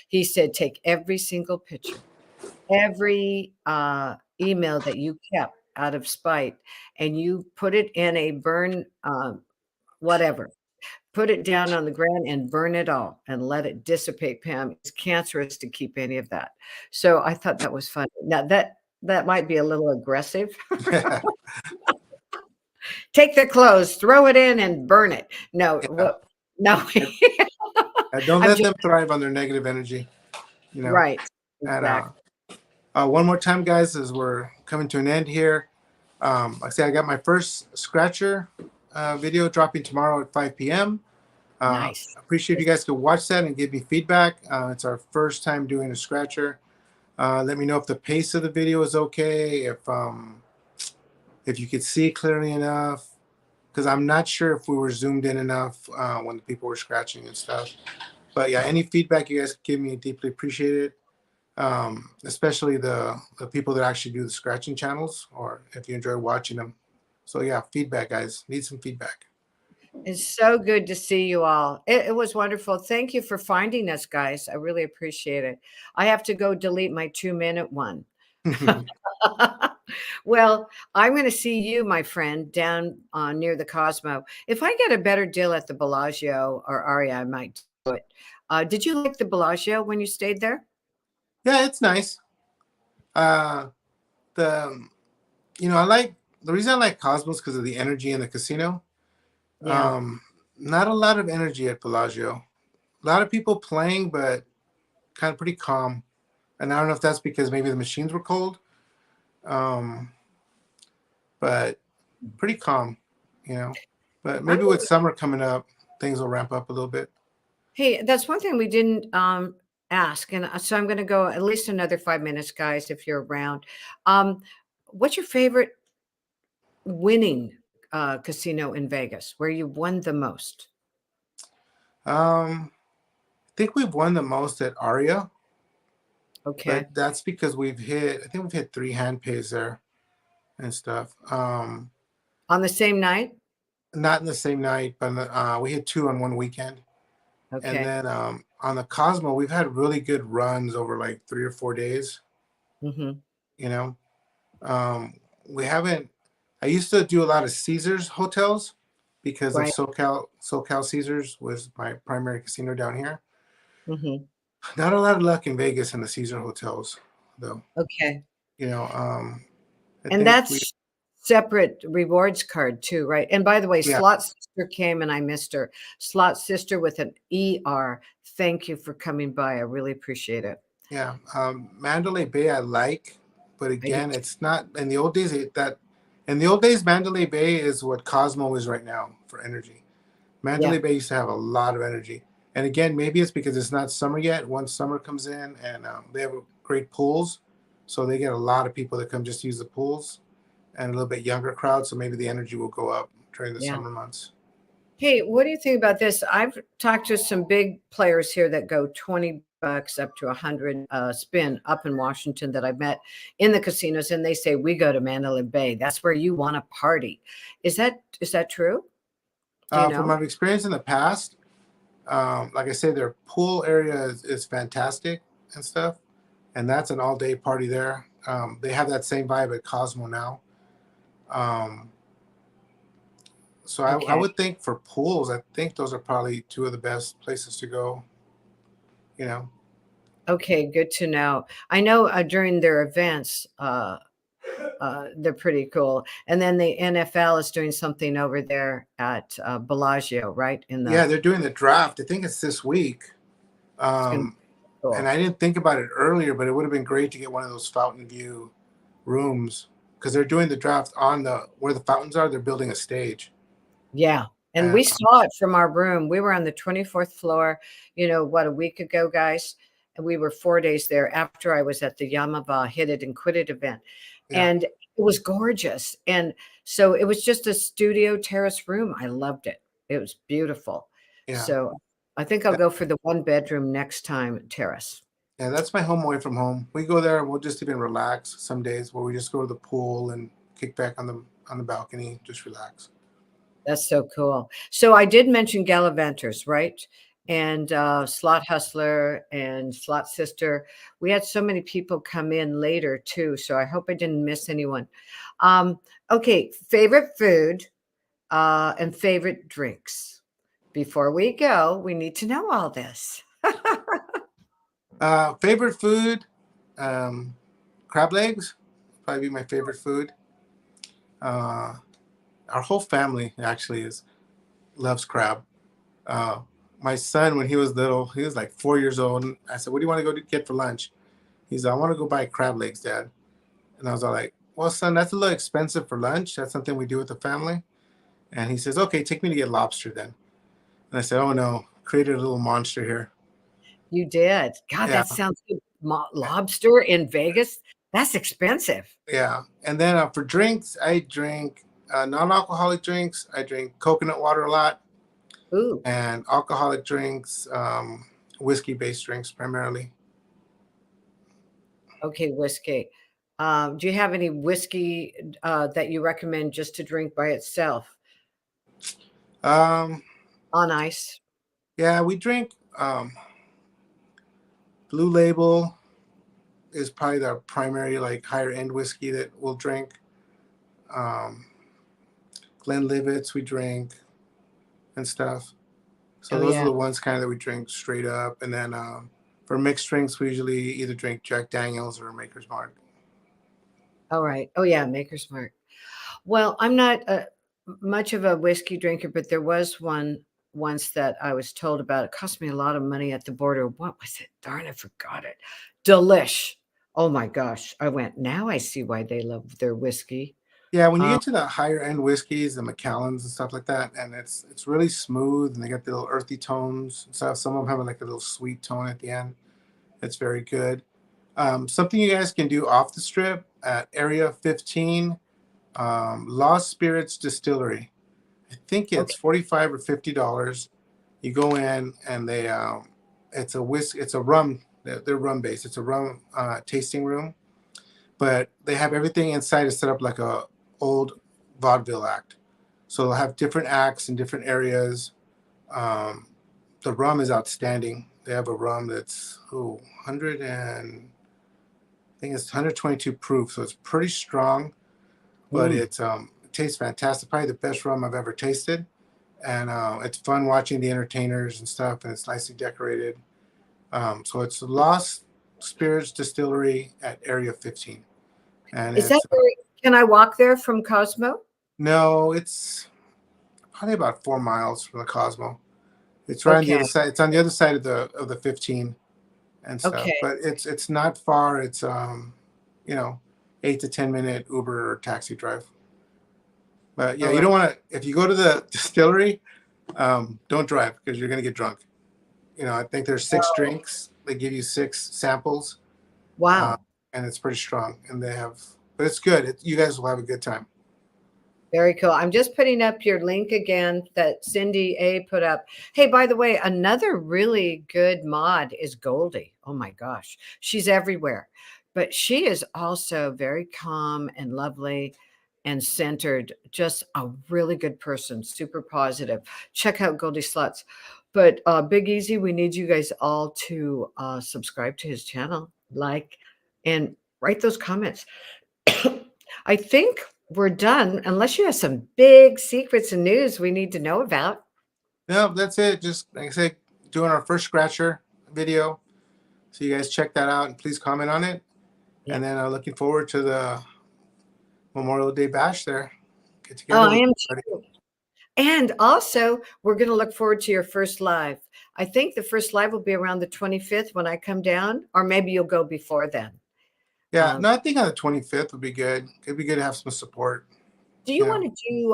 he said, take every single picture, every email that you kept out of spite, and you put it in a burn, whatever, put it down on the ground and burn it all and let it dissipate, Pam. It's cancerous to keep any of that. So I thought that was funny. Now that might be a little aggressive. Yeah. Take the clothes, throw it in and burn it. No, Yeah. no. Don't I'm let just- them thrive on their negative energy, you know? Right. And Exactly. one more time, guys, as we're coming to an end here. Like I say, I got my first scratcher video dropping tomorrow at 5 p.m. Nice. Appreciate you guys could watch that and give me feedback. It's our first time doing a scratcher. Let me know if the pace of the video is okay, if you could see clearly enough, because I'm not sure if we were zoomed in enough when the people were scratching and stuff. But yeah, any feedback you guys give me, deeply appreciate it. Especially the people that actually do the scratching channels, or if you enjoy watching them. So yeah, feedback, guys. Need some feedback. It's so good to see you all. It was wonderful. Thank you for finding us, guys. I really appreciate it. I have to go delete my 2-minute one. Well, I'm going to see you, my friend, down near the Cosmo. If I get a better deal at the Bellagio or Aria, I might do it. Did you like the Bellagio when you stayed there? Yeah, it's nice. I like the reason I like Cosmos because of the energy in the casino. Yeah. Not a lot of energy at Bellagio. A lot of people playing, but kind of pretty calm. And I don't know if that's because maybe the machines were cold. But pretty calm, you know. But maybe with summer coming up, things will ramp up a little bit. Hey, that's one thing we didn't ask. And so I'm going to go at least another 5 minutes, guys, if you're around. What's your favorite winning casino in Vegas where you won the most? I think we've won the most at Aria. Okay. But that's because I think we've hit 3 hand pays there and stuff. On the same night? Not in the same night, but we hit 2 on one weekend. Okay. And then on the Cosmo, we've had really good runs over like 3 or 4 days. Mm-hmm. You know, I used to do a lot of Caesars hotels because Right. of SoCal Caesars was my primary casino down here. Mm-hmm. Not a lot of luck in Vegas in the Caesar hotels, though. Okay. You know, And that's separate rewards card too, right? And by the way, Yeah. Slot Sister came and I missed her. Slot Sister with an ER. Thank you for coming by. I really appreciate it. Yeah, Mandalay Bay I like, but again, it's not in the old days. In the old days, Mandalay Bay is what Cosmo is right now for energy. Mandalay Bay used to have a lot of energy, and again, maybe it's because it's not summer yet. Once summer comes in, and they have great pools, so they get a lot of people that come just use the pools, and a little bit younger crowd. So maybe the energy will go up during the summer months. Hey, what do you think about this? I've talked to some big players here that go $20 up to 100 spin up in Washington that I've met in the casinos, and they say we go to Mandalay Bay. That's where you want to party. Is that true? Do you know? From my experience in the past, like I say, their pool area is fantastic and stuff, and that's an all-day party there. They have that same vibe at Cosmo now. So I would think for pools, I think those are probably 2 of the best places to go, you know. Okay, good to know. I know during their events, they're pretty cool. And then the NFL is doing something over there at Bellagio, right? Yeah, they're doing the draft. I think it's this week. Cool. And I didn't think about it earlier, but it would have been great to get one of those fountain view rooms because they're doing the draft on where the fountains are. They're building a stage. Yeah. And we saw it from our room. We were on the 24th floor, a week ago, guys. And we were 4 days there after I was at the Yamava Hit It and Quit It event. Yeah. And it was gorgeous. And so it was just a studio terrace room. I loved it. It was beautiful. Yeah. So I think I'll go for the 1-bedroom next time terrace. Yeah, that's my home away from home. We go there and we'll just even relax some days where we just go to the pool and kick back on the balcony, just relax. That's so cool. So I did mention Gallivanters, right? And Slot Hustler and Slot Sister. We had so many people come in later too. So I hope I didn't miss anyone. Okay, favorite food and favorite drinks. Before we go, we need to know all this. Favorite food, crab legs, probably be my favorite food. Our whole family actually loves crab. My son, when he was little, he was like 4 years old. And I said, "What do you want to go get for lunch?" He's like, "I want to go buy crab legs, Dad." And I was all like, "Well, son, that's a little expensive for lunch. That's something we do with the family." And he says, "Okay, take me to get lobster then." And I said, "Oh no, created a little monster here." You did. God, yeah. That sounds good. Lobster in Vegas, that's expensive. Yeah. And then for drinks, I drink non-alcoholic drinks. I drink coconut water a lot. Ooh. And alcoholic drinks, whiskey-based drinks primarily. Okay, whiskey. Do you have any whiskey that you recommend just to drink by itself? On ice? Yeah, we drink Blue Label is probably the primary higher end whiskey that we'll drink. Glenlivet's we drink and stuff. So those are the ones kind of that we drink straight up. And then for mixed drinks, we usually either drink Jack Daniels or Maker's Mark. All right. Oh yeah, Maker's Mark. Well, I'm not much of a whiskey drinker, but there was one once that I was told about. It cost me a lot of money at the border. What was it? Darn, I forgot it. Delish. Oh my gosh. I went, now I see why they love their whiskey. Yeah, when you get to the higher end whiskeys, the Macallans and stuff like that, and it's really smooth and they got the little earthy tones and stuff. Some of them have a little sweet tone at the end. It's very good. Something you guys can do off the strip at Area 15, Lost Spirits Distillery. I think it's $45 or $50. You go in and they it's a rum. They're rum based. It's a rum tasting room, but they have everything inside is set up like a old vaudeville act. So they'll have different acts in different areas. The rum is outstanding. They have a rum that's 122 proof, so it's pretty strong, but it tastes fantastic. Probably the best rum I've ever tasted, and it's fun watching the entertainers and stuff, and it's nicely decorated. So it's Lost Spirits Distillery at Area 15. And is that where, can I walk there from Cosmo? No, it's probably about 4 miles from the Cosmo. It's right on the other side. It's on the other side of the 15 and stuff. But it's not far. It's 8 to 10 minute Uber or taxi drive. But yeah, you don't want to. If you go to the distillery, don't drive because you're gonna get drunk. I think there's 6 drinks. They give you 6 samples. Wow. And it's pretty strong. And but it's good. You guys will have a good time. Very cool. I'm just putting up your link again that Cindy A put up. Hey, by the way, another really good mod is Goldie. Oh my gosh. She's everywhere. But she is also very calm and lovely and centered. Just a really good person. Super positive. Check out Goldie Slotz. But Big Easy, we need you guys all to subscribe to his channel, like, and write those comments. I think we're done, unless you have some big secrets and news we need to know about. No, that's it. Just like I said, doing our first scratcher video. So you guys check that out and please comment on it. Yeah. And then looking forward to the Memorial Day bash there. Get together. Oh, I am too. And also, we're going to look forward to your first live. I think the first live will be around the 25th when I come down, or maybe you'll go before then. Yeah, no, I think on the 25th would be good. It'd be good to have some support. Do you Yeah. want to do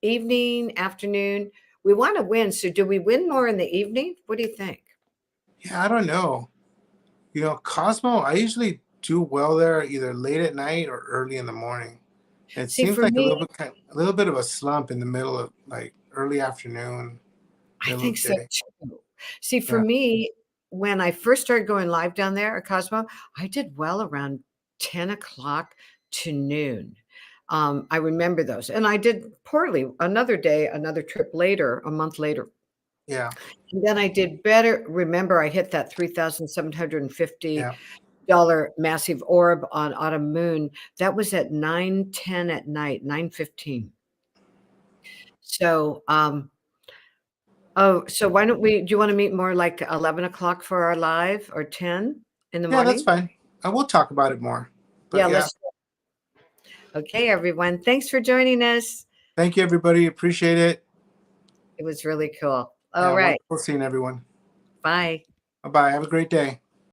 evening, afternoon? We want to win. So do we win more in the evening? What do you think? Yeah, I don't know. You know, Cosmo, I usually do well there either late at night or early in the morning. It See, seems for like me, a little bit of a slump in the middle of like early afternoon, I middle of think the so day. too. See, for Yeah. me, when I first started going live down there at Cosmo, I did well around 10 o'clock to noon. I remember those. And I did poorly another day, another trip later, a month later. Yeah. And then I did better. Remember, I hit that $3,750 Yeah. massive orb on Autumn Moon. That was at 9:10 at night, 9:15. So, oh, so why don't we, do you want to meet more like 11 o'clock for our live or 10 in the Yeah, that's morning? fine. I will talk about it more. But Yeah, yeah. let's. Okay, everyone. Thanks for joining us. Thank you, everybody. Appreciate it. It was really cool. Yeah, All right. wonderful seeing everyone. Bye. Bye-bye. Have a great day.